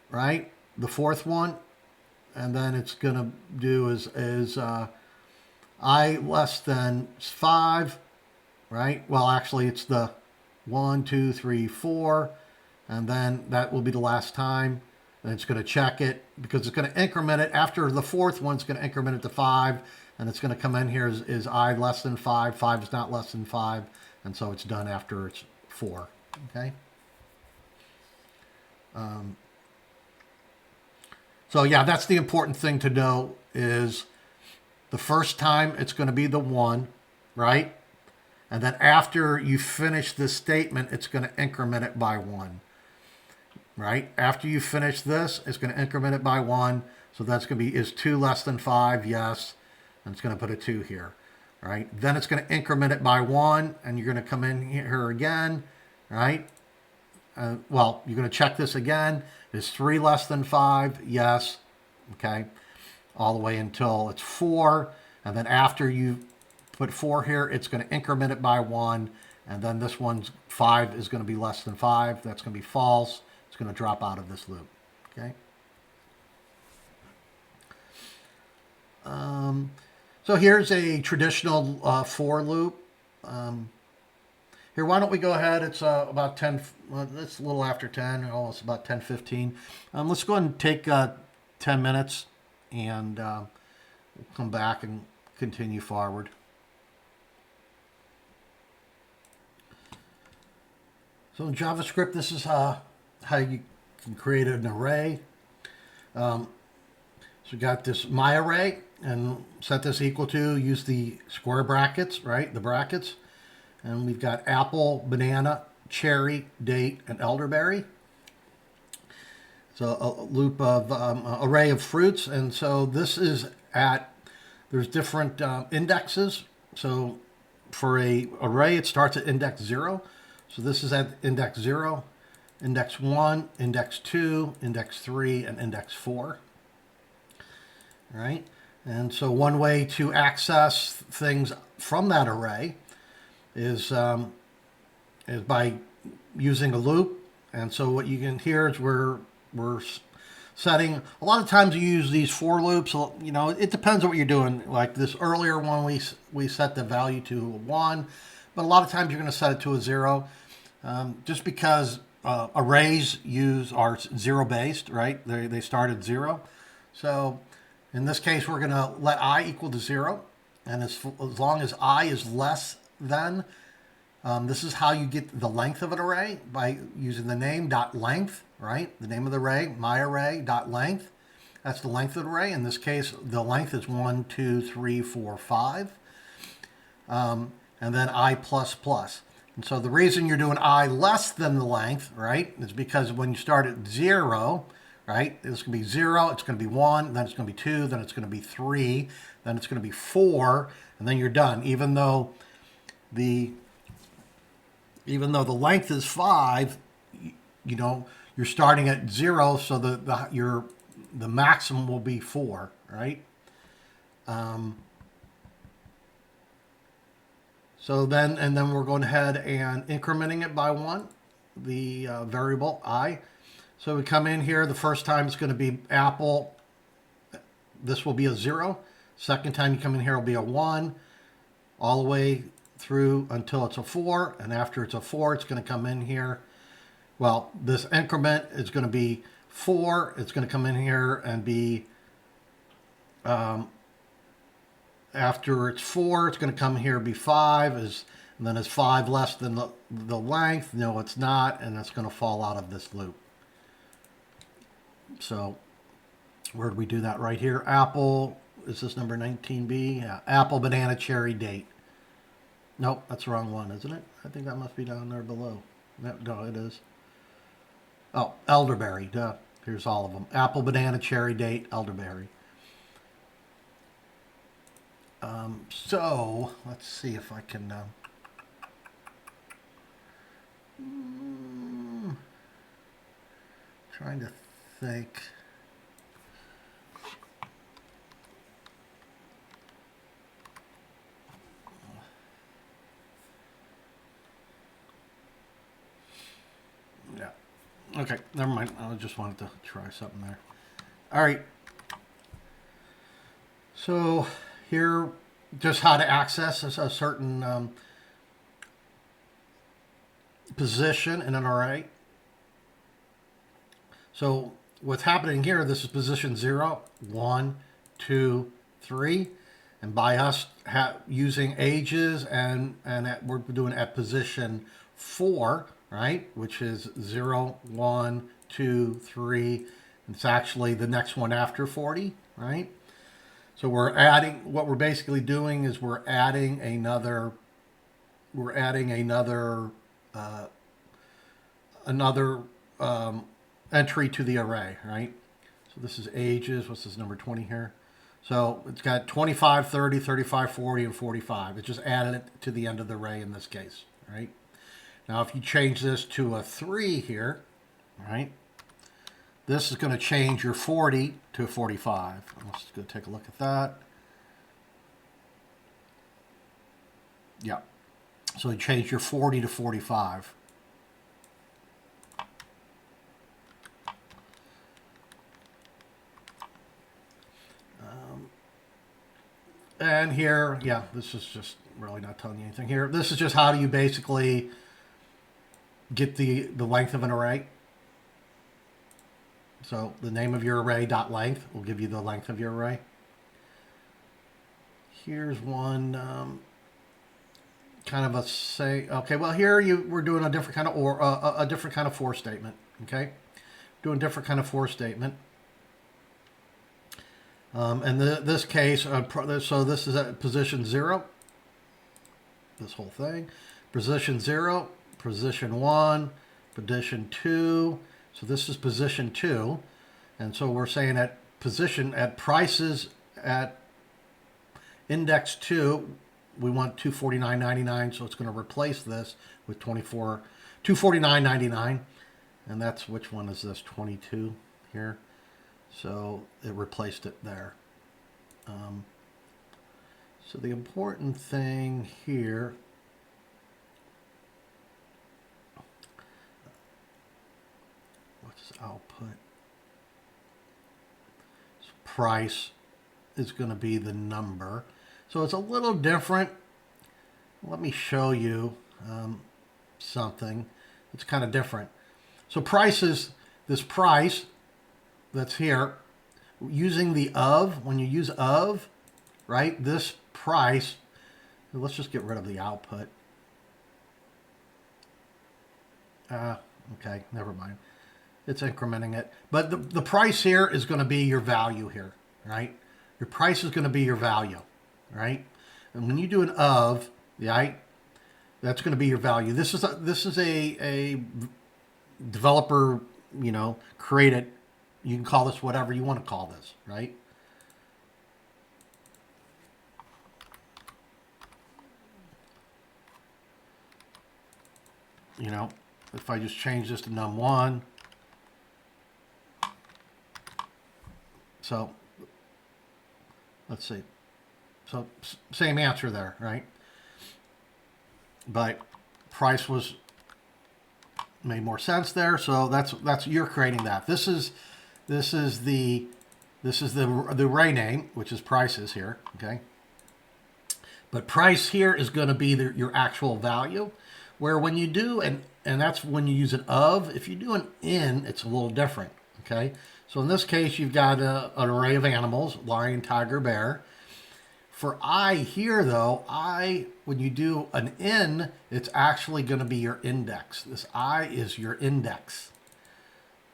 right? The fourth one, and then it's going to do is I less than 5. Right? Well, actually, it's the 1, 2, 3, 4, and then that will be the last time. And it's going to check it because it's going to increment it. After the fourth one, it's going to increment it to 5, and it's going to come in here is I less than 5. 5 is not less than 5, and so it's done after it's 4. Okay. So yeah, that's the important thing to know is the first time it's going to be the 1, right? And then after you finish this statement, it's going to increment it by 1, right? After you finish this, it's going to increment it by 1. So that's going to be, is 2 less than 5? Yes. And it's going to put a 2 here, right? Then it's going to increment it by 1, and you're going to come in here again, right? Well, you're going to check this again. Is 3 less than 5? Yes. Okay. All the way until it's 4. And then after you put 4 here, it's going to increment it by 1, and then this one's 5 is going to be less than 5. That's going to be false. It's going to drop out of this loop. Okay. So here's a traditional for loop. Here, why don't we go ahead? It's about 10. Well, it's a little after 10. Oh, it's about 10:15. Let's go ahead and take 10 minutes, and we'll come back and continue forward. So in JavaScript, this is how you can create an array. So we got this my array, and set this equal to, use the square brackets, right? The brackets. And we've got apple, banana, cherry, date, and elderberry. So a loop of array of fruits. And so this is there's different indexes. So for a array, it starts at index 0. So this is at index 0, index 1, index 2, index 3, and index 4. All right. And so one way to access things from that array is by using a loop. And so what you can hear is we're setting, a lot of times you use these for loops, it depends on what you're doing. Like this earlier one, we set the value to 1, but a lot of times you're going to set it to a 0, just because arrays are 0 based, right? They start at 0. So in this case, we're going to let I equal to 0. And as long as I is less than, this is how you get the length of an array, by using the name dot length, right? The name of the array, my array dot length. That's the length of the array. In this case, the length is 1, 2, 3, 4, 5. And then I plus plus. And so the reason you're doing I less than the length, right, is because when you start at 0, right, it's going to be 0, it's going to be 1, then it's going to be 2, then it's going to be 3, then it's going to be 4, and then you're done. Even though the length is 5, you know, you're starting at 0, so the maximum will be 4, right? So then we're going ahead and incrementing it by 1, the variable I. So we come in here, the first time it's going to be apple, this will be a 0. Second time you come in here will be a 1, all the way through until it's a 4. And after it's a 4, it's going to come in here. Well, this increment is going to be 4. It's going to come in here and be, after it's 4, it's going to come here, be 5, and then is 5 less than the length? No, it's not, and it's going to fall out of this loop. So where do we do that? Right here. Apple, is this number 19B? Yeah, apple, banana, cherry, date. Nope, that's the wrong one, isn't it? I think that must be down there below. No, it is. Oh, elderberry, duh. Here's all of them. Apple, banana, cherry, date, elderberry. So let's see if I can trying to think. Yeah. Okay, never mind. I just wanted to try something there. All right. So here, just how to access a certain position in an array. So what's happening here, this is position 0, 1, 2, 3. And by us using ages we're doing at position 4, right? Which is 0, 1, 2, 3. It's actually the next one after 40, right? So we're adding, what we're basically doing is we're adding another entry to the array, right? So this is ages, what's this number 20 here? So it's got 25, 30, 35, 40, and 45. It's just added it to the end of the array in this case, right? Now if you change this to a 3 here, right? This is going to change your 40 to 45. Let's go take a look at that. Yeah. So you change your 40 to 45. And here, yeah, this is just really not telling you anything here. This is just how do you basically get the length of an array. So the name of your array dot length will give you the length of your array. Here's one kind of a say. Okay, well here we're doing a different kind of a different kind of for statement. Okay, doing a different kind of for statement. And this case, so this is at position 0. This whole thing, position 0, position 1, position 2. So this is position 2, and so we're saying at position, at prices at index 2, we want 249.99, so it's going to replace this with 249.99, and that's, which one is this, 22 here? So it replaced it there. So the important thing here, output, so price is going to be the number. So it's a little different. Let me show you something. It's kind of different. So price is this price that's here. Using the of, when you use of, right? This price, let's just get rid of the output. Okay, never mind. It's incrementing it. But the price here is going to be your value here, right? Your price is going to be your value, right? And when you do an of, right, that's going to be your value. This is a developer, created. You can call this whatever you want to call this, right? If I just change this to num1, so let's see. So same answer there, right? But price was made more sense there. So that's you're creating that. This is the array name, which is prices here. Okay. But price here is going to be your actual value. Where when you do and that's when you use an of. If you do an in, it's a little different. Okay. So in this case, you've got an array of animals: lion, tiger, bear. For I here, though, when you do an in, it's actually going to be your index. This I is your index,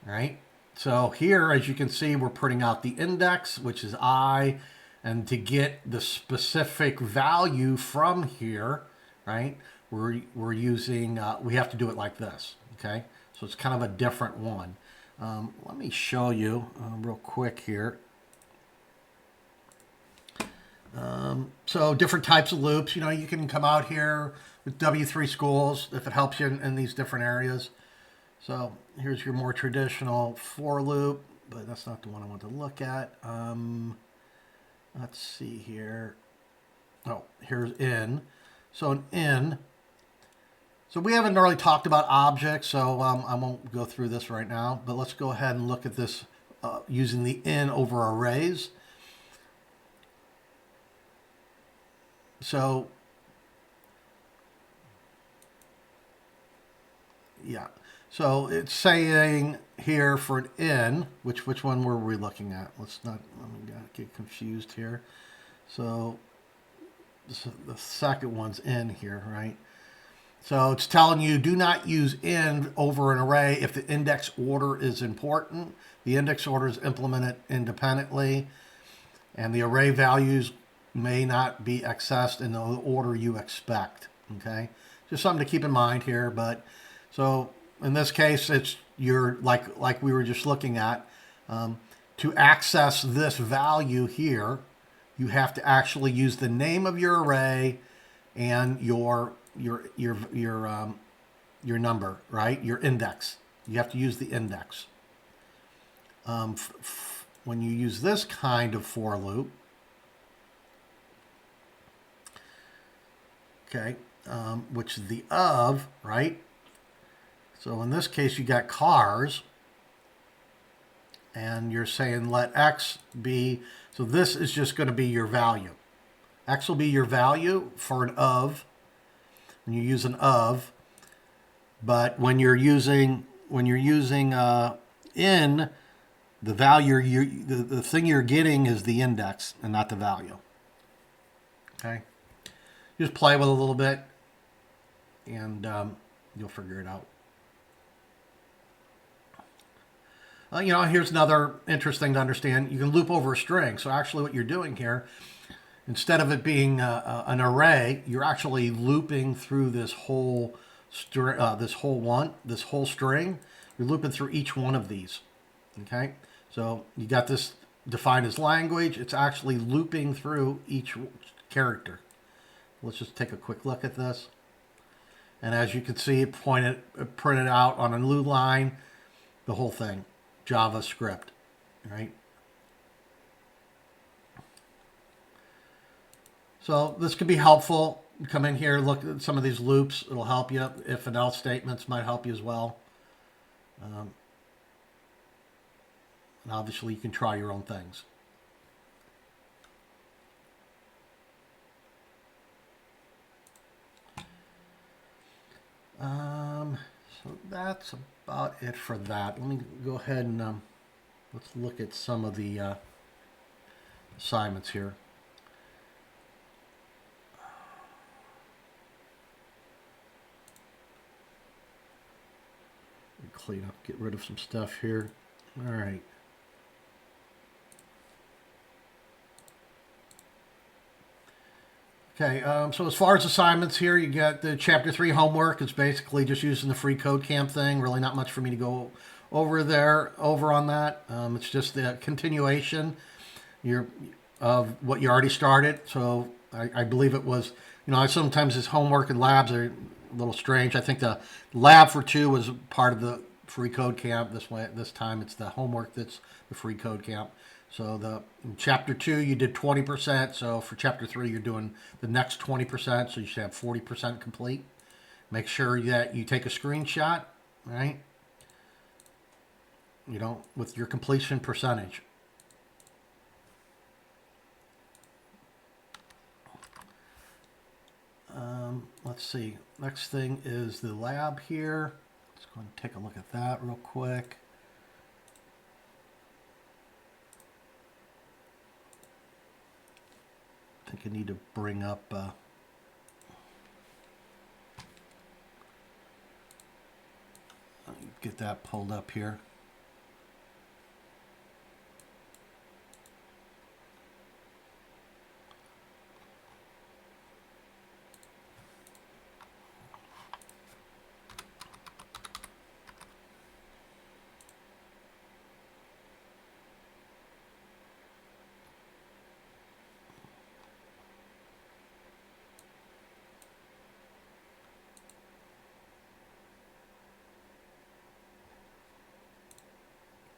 right? So here, as you can see, we're putting out the index, which is I, and to get the specific value from here, right, we're using, we have to do it like this, okay? So it's kind of a different one. Let me show you real quick here. So different types of loops. You can come out here with W3 schools if it helps you in these different areas. So here's your more traditional for loop, but that's not the one I want to look at. Let's see here. Oh, here's in. So an in. So we haven't really talked about objects, so I won't go through this right now. But let's go ahead and look at this using the in over arrays. So, yeah. So it's saying here for an in, which one were we looking at? Let me get confused here. So the second one's in here, right? So it's telling you do not use in over an array if the index order is important. The index order is implemented independently, and the array values may not be accessed in the order you expect. Okay, just something to keep in mind here. But so in this case, it's your like we were just looking at. To access this value here, you have to actually use the name of your array and your number, right? Your index. You have to use the index. When you use this kind of for loop, okay, which is the of, right? So in this case, you got cars, and you're saying let x be, so this is just going to be your value. X will be your value for an of, when you use an of, but when you're using in, the value, the thing you're getting is the index and not the value. Okay? Just play with it a little bit, and you'll figure it out. Here's another interesting to understand. You can loop over a string. So actually what you're doing here, instead of it being an array, you're actually looping through this whole string. You're looping through each one of these. Okay? So you got this defined as language. It's actually looping through each character. Let's just take a quick look at this. And as you can see, it printed out on a new line, the whole thing, JavaScript, right? So this could be helpful. Come in here, look at some of these loops. It'll help you. If and else statements might help you as well. And obviously, you can try your own things. So that's about it for that. Let me go ahead and let's look at some of the assignments here. clean up, get rid of some stuff here. All right. Okay, so as far as assignments here, you got the Chapter 3 homework. It's basically just using the free code camp thing. Really not much for me to go over on that. It's just the continuation of what you already started. So I believe it was, sometimes this homework and labs are a little strange. I think the lab for 2 was part of the free code camp. This time it's the homework that's the free code camp. So in Chapter 2 you did 20%. So for Chapter 3 you're doing the next 20%. So you should have 40% complete. Make sure that you take a screenshot, right? With your completion percentage. Let's see. Next thing is the lab here. Let's go and take a look at that real quick. I think I need to bring up get that pulled up here.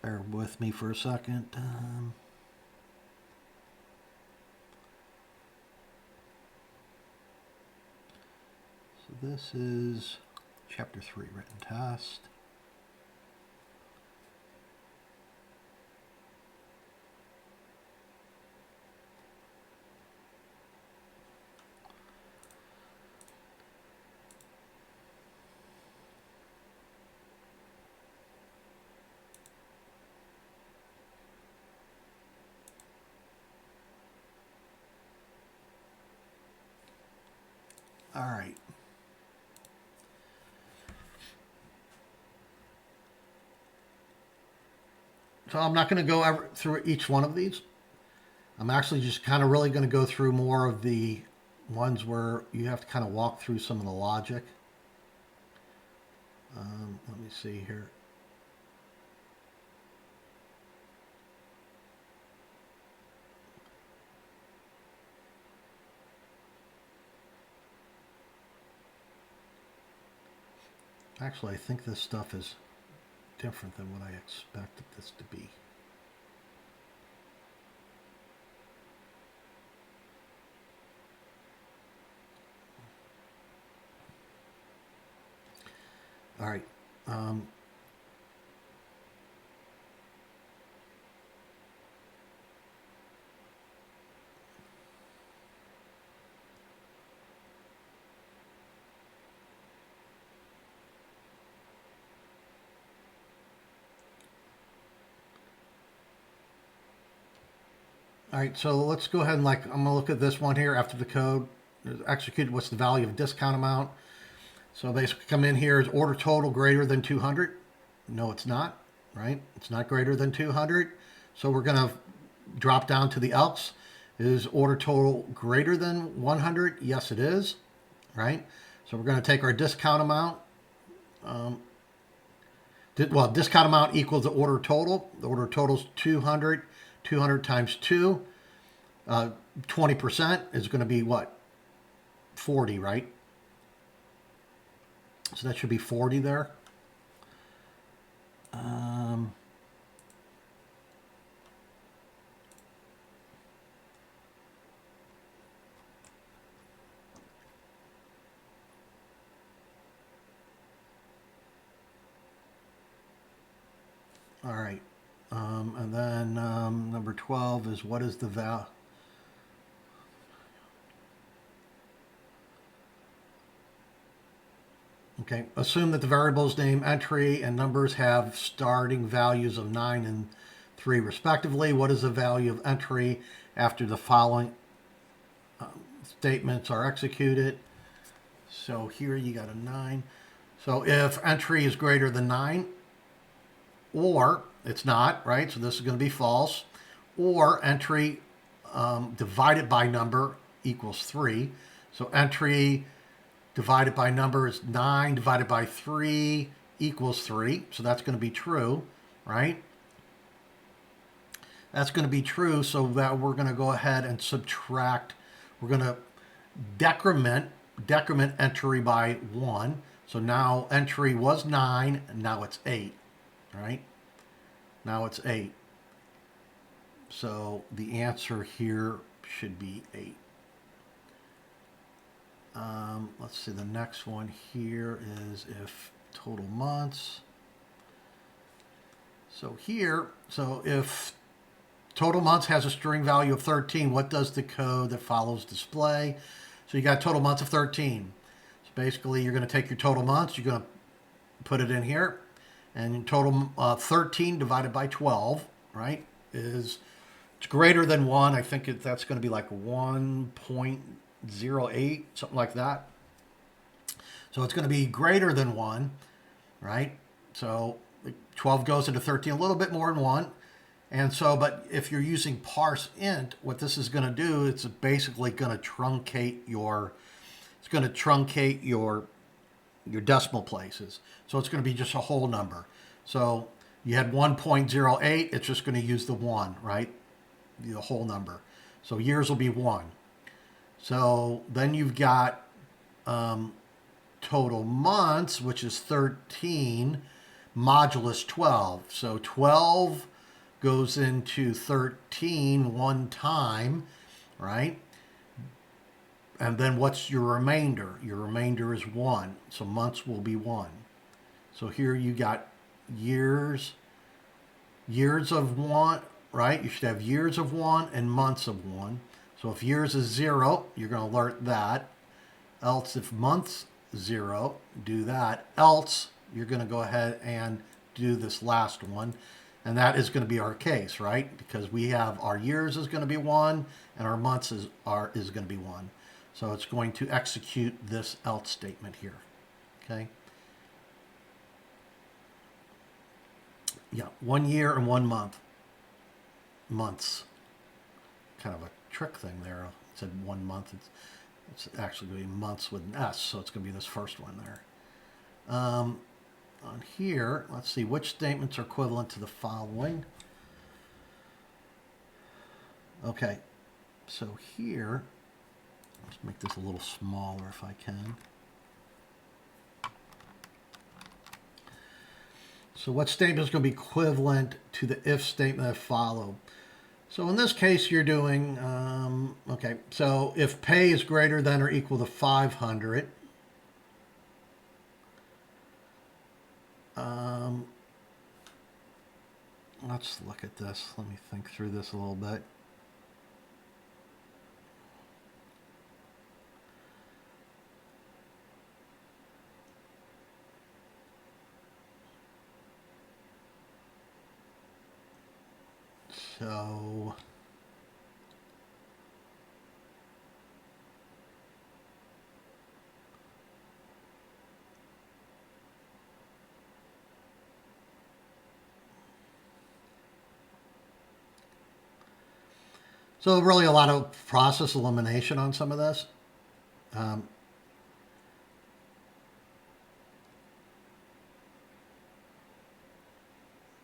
Bear with me for a second. So this is Chapter 3 written test. All right. So I'm not going to go through each one of these. I'm actually just kind of really going to go through more of the ones where you have to kind of walk through some of the logic. Let me see here. Actually, I think this stuff is different than what I expected this to be. All right. All right, so let's go ahead and I'm going to look at this one here after the code is executed. What's the value of discount amount? So basically come in here, is order total greater than 200? No, it's not, right? It's not greater than 200. So we're going to drop down to the else. Is order total greater than 100? Yes, it is, right? So we're going to take our discount amount. Discount amount equals the order total. The order total is 200. 200 times 2, 20% is going to be what? 40, right? So that should be 40 there. All right. And then number 12 is what is the value? Okay, assume that the variables name, entry, and numbers have starting values of 9 and 3 respectively. What is the value of entry after the following statements are executed? So here you got a 9. So if entry is greater than 9, or it's not, right? So this is going to be false. Or entry divided by number equals 3. So entry divided by number is 9 divided by 3 equals 3. So that's going to be true, right? That's going to be true, so that we're going to go ahead and subtract. We're going to decrement entry by 1. So now entry was 9, and now it's 8, right? Now it's 8. So the answer here should be 8. Let's see, the next one here is if total months. So here, so if total months has a string value of 13, what does the code that follows display? So you got total months of 13. So basically you're going to take your total months, you're going to put it in here, and total 13 divided by 12, right, is it's greater than 1. I think that's going to be like 1.08, something like that. So it's going to be greater than 1, right? So 12 goes into 13, a little bit more than 1. And so, but if you're using parse int, what this is going to do, it's basically going to truncate your, your decimal places. So it's going to be just a whole number. So you had 1.08, it's just going to use the 1, right? The whole number. So years will be 1. So then you've got total months, which is 13 modulus 12. So 12 goes into 13 one time, right? And then what's your remainder? Your remainder is 1. So months will be 1. So here you got years of 1, right? You should have years of 1 and months of 1. So if years is 0, you're going to alert that. Else if months 0, do that. Else you're going to go ahead and do this last one. And that is going to be our case, right? Because we have our years is going to be 1 and our months is going to be 1. So it's going to execute this else statement here. Okay. Yeah, 1 year and 1 month. Months. Kind of a trick thing there. It said 1 month. It's actually going to be months with an S, so it's going to be this first one there. On here, let's see, which statements are equivalent to the following? Okay, so here, let's make this a little smaller if I can. So what statement is going to be equivalent to the if statement that follow? So in this case, you're doing, okay, so if pay is greater than or equal to 500, let's look at this. Let me think through this a little bit. So really a lot of process elimination on some of this.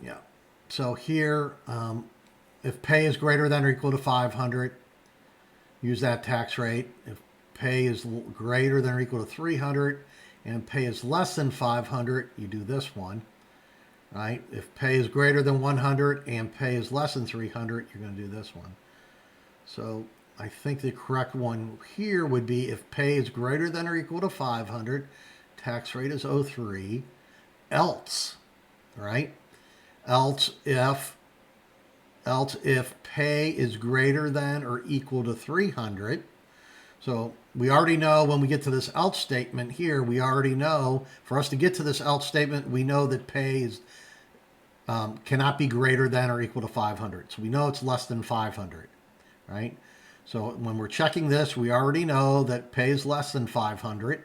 Yeah. So here, if pay is greater than or equal to 500, use that tax rate. If pay is greater than or equal to 300 and pay is less than 500, you do this one, right? If pay is greater than 100 and pay is less than 300, you're going to do this one. So I think the correct one here would be if pay is greater than or equal to 500, tax rate is 03, else, right? Else if pay is greater than or equal to 300. So we already know when we get to this else statement here, we already know for us to get to this else statement, we know that pay is cannot be greater than or equal to 500. So we know it's less than 500, right? So when we're checking this, we already know that pay is less than 500.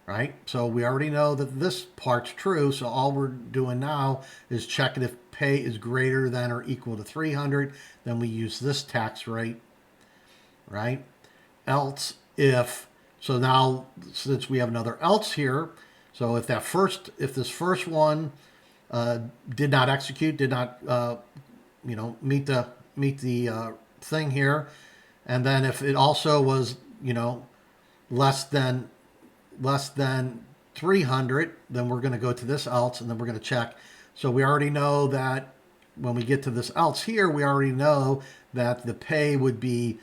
right? So we already know that this part's true. So all we're doing now is checking if pay is greater than or equal to 300. Then we use this tax rate, right? Else if, so now since we have another else here, so if if this first one did not execute, did not, meet the thing here, and then if it also was, less than less than 300, then we're going to go to this else, and then we're going to check. So we already know that when we get to this else here, we already know that the pay would be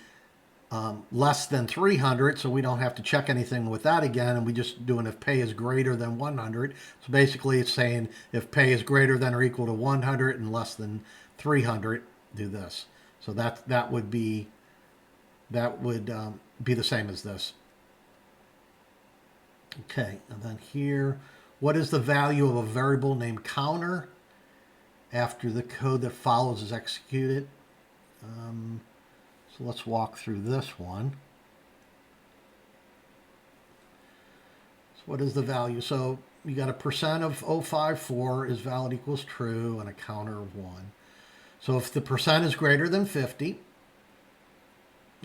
less than 300, so we don't have to check anything with that again, and we just doing if pay is greater than 100. So basically it's saying if pay is greater than or equal to 100 and less than 300, do this. So that would be the same as this. Okay, and then here, what is the value of a variable named counter after the code that follows is executed? So let's walk through this one. So what is the value? So you got a percent of 054 is valid equals true and a counter of 1. So if the percent is greater than 50,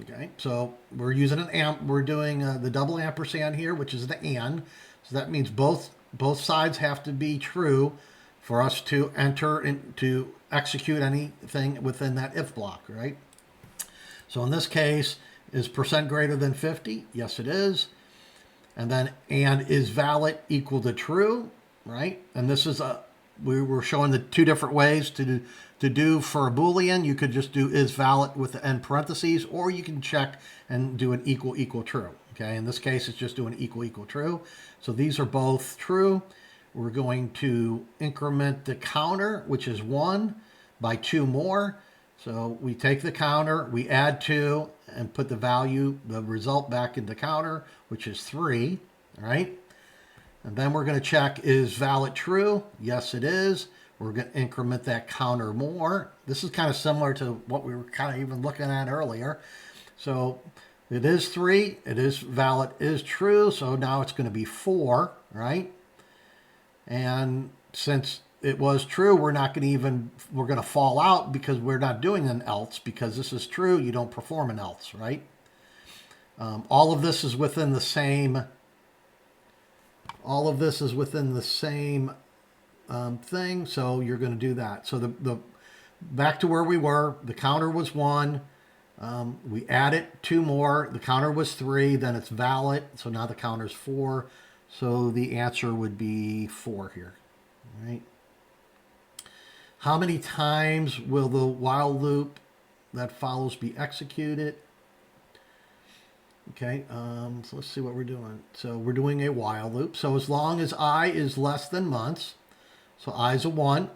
okay, so we're using an amp. We're doing the double ampersand here, which is the and. So that means both sides have to be true for us to to execute anything within that if block, right? So in this case, is percent greater than 50? Yes, it is. And then and is valid equal to true, right? And this is we were showing the two different ways to do for a Boolean. You could just do is valid with the end parentheses, or you can check and do an equal true. Okay, in this case, it's just doing equal true. So these are both true. We're going to increment the counter, which is 1, by 2 more. So we take the counter, we add 2, and put the result back in the counter, which is 3, right? And then we're going to check, is valid true? Yes, it is. We're going to increment that counter more. This is kind of similar to what we were kind of even looking at earlier. So it is 3. It is valid, is true. So now it's going to be 4, right? And since it was true, we're going to fall out because we're not doing an else, because this is true. You don't perform an else, right? All of this is within the same thing, so you're going to do that. So the back to where we were, the counter was 1. We added 2 more. The counter was 3. Then it's valid. So now the counter is 4. So the answer would be 4 here. All right. How many times will the while loop that follows be executed? Okay, so let's see what we're doing. So we're doing a while loop. So as long as I is less than months, so I is a 1,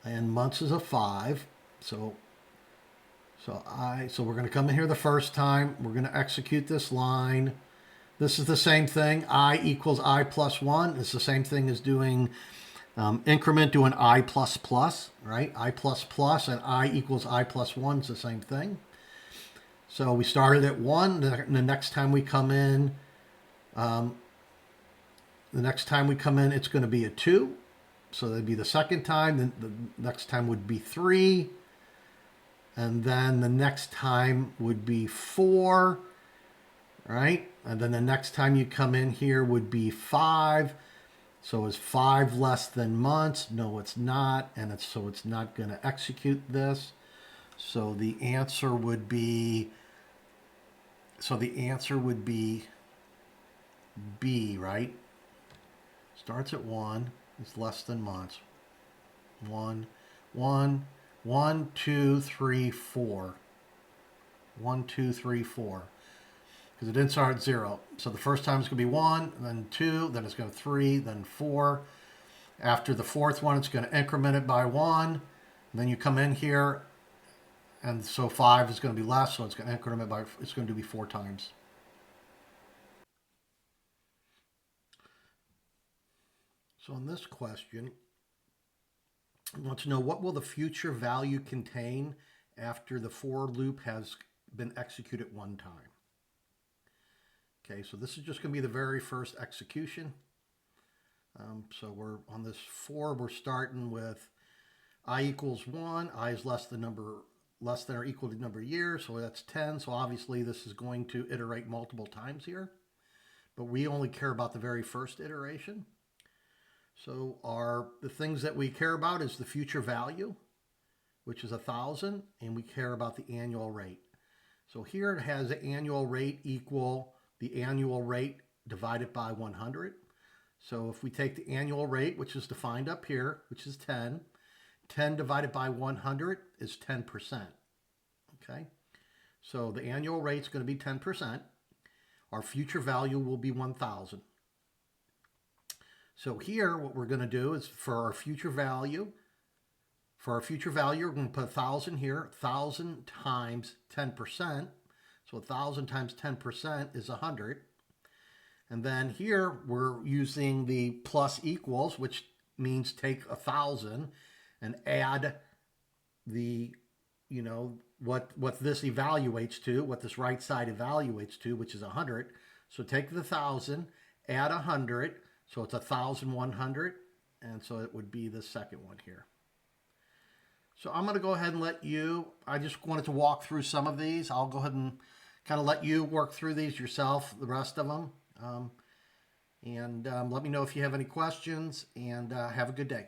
and months is a 5. So we're going to come in here the first time. We're going to execute this line. This is the same thing. I equals I plus 1. It's the same thing as doing increment doing I plus plus, right? I plus plus and I equals I plus 1 is the same thing. So we started at 1. The next time we come in, it's going to be a 2. So that'd be the second time. Then the next time would be 3. And then the next time would be 4, right? And then the next time you come in here would be 5. So is 5 less than months? No, it's not. And it's not going to execute this. So the answer would be B, right? Starts at 1. It's less than months. 1, 1, 1, 2, 3, 4. 1, 2, 3, 4. Because it didn't start at 0. So the first time it's going to be 1, then 2, then it's going to 3, then 4. After the fourth one, it's going to increment it by 1. Then you come in here, and so 5 is going to be less, so it's going to increment by, it's going to be 4 times. So in this question, I want to know, what will the future value contain after the for loop has been executed one time. Okay, so this is just going to be the very first execution. So we're on this 4, we're starting with I equals 1, I is less than or equal to the number of years, so that's 10. So obviously this is going to iterate multiple times here, but we only care about the very first iteration. So the things that we care about is the future value, which is 1,000, and we care about the annual rate. So here it has the annual rate equal the annual rate divided by 100. So if we take the annual rate, which is defined up here, which is 10, 10 divided by 100 is 10%. Okay, so the annual rate is going to be 10%. Our future value will be 1,000. So here, what we're going to do is for our future value, we're going to put 1,000 here, 1,000 times 10%. So 1,000 times 10% is 100. And then here we're using the plus equals, which means take 1,000 and add the, what this evaluates to, what this right side evaluates to, which is 100. So take the 1,000, add 100, so it's 1,100, and so it would be the second one here. So I'm going to go ahead and I just wanted to walk through some of these. I'll go ahead and kind of let you work through these yourself, the rest of them. Let me know if you have any questions, and have a good day.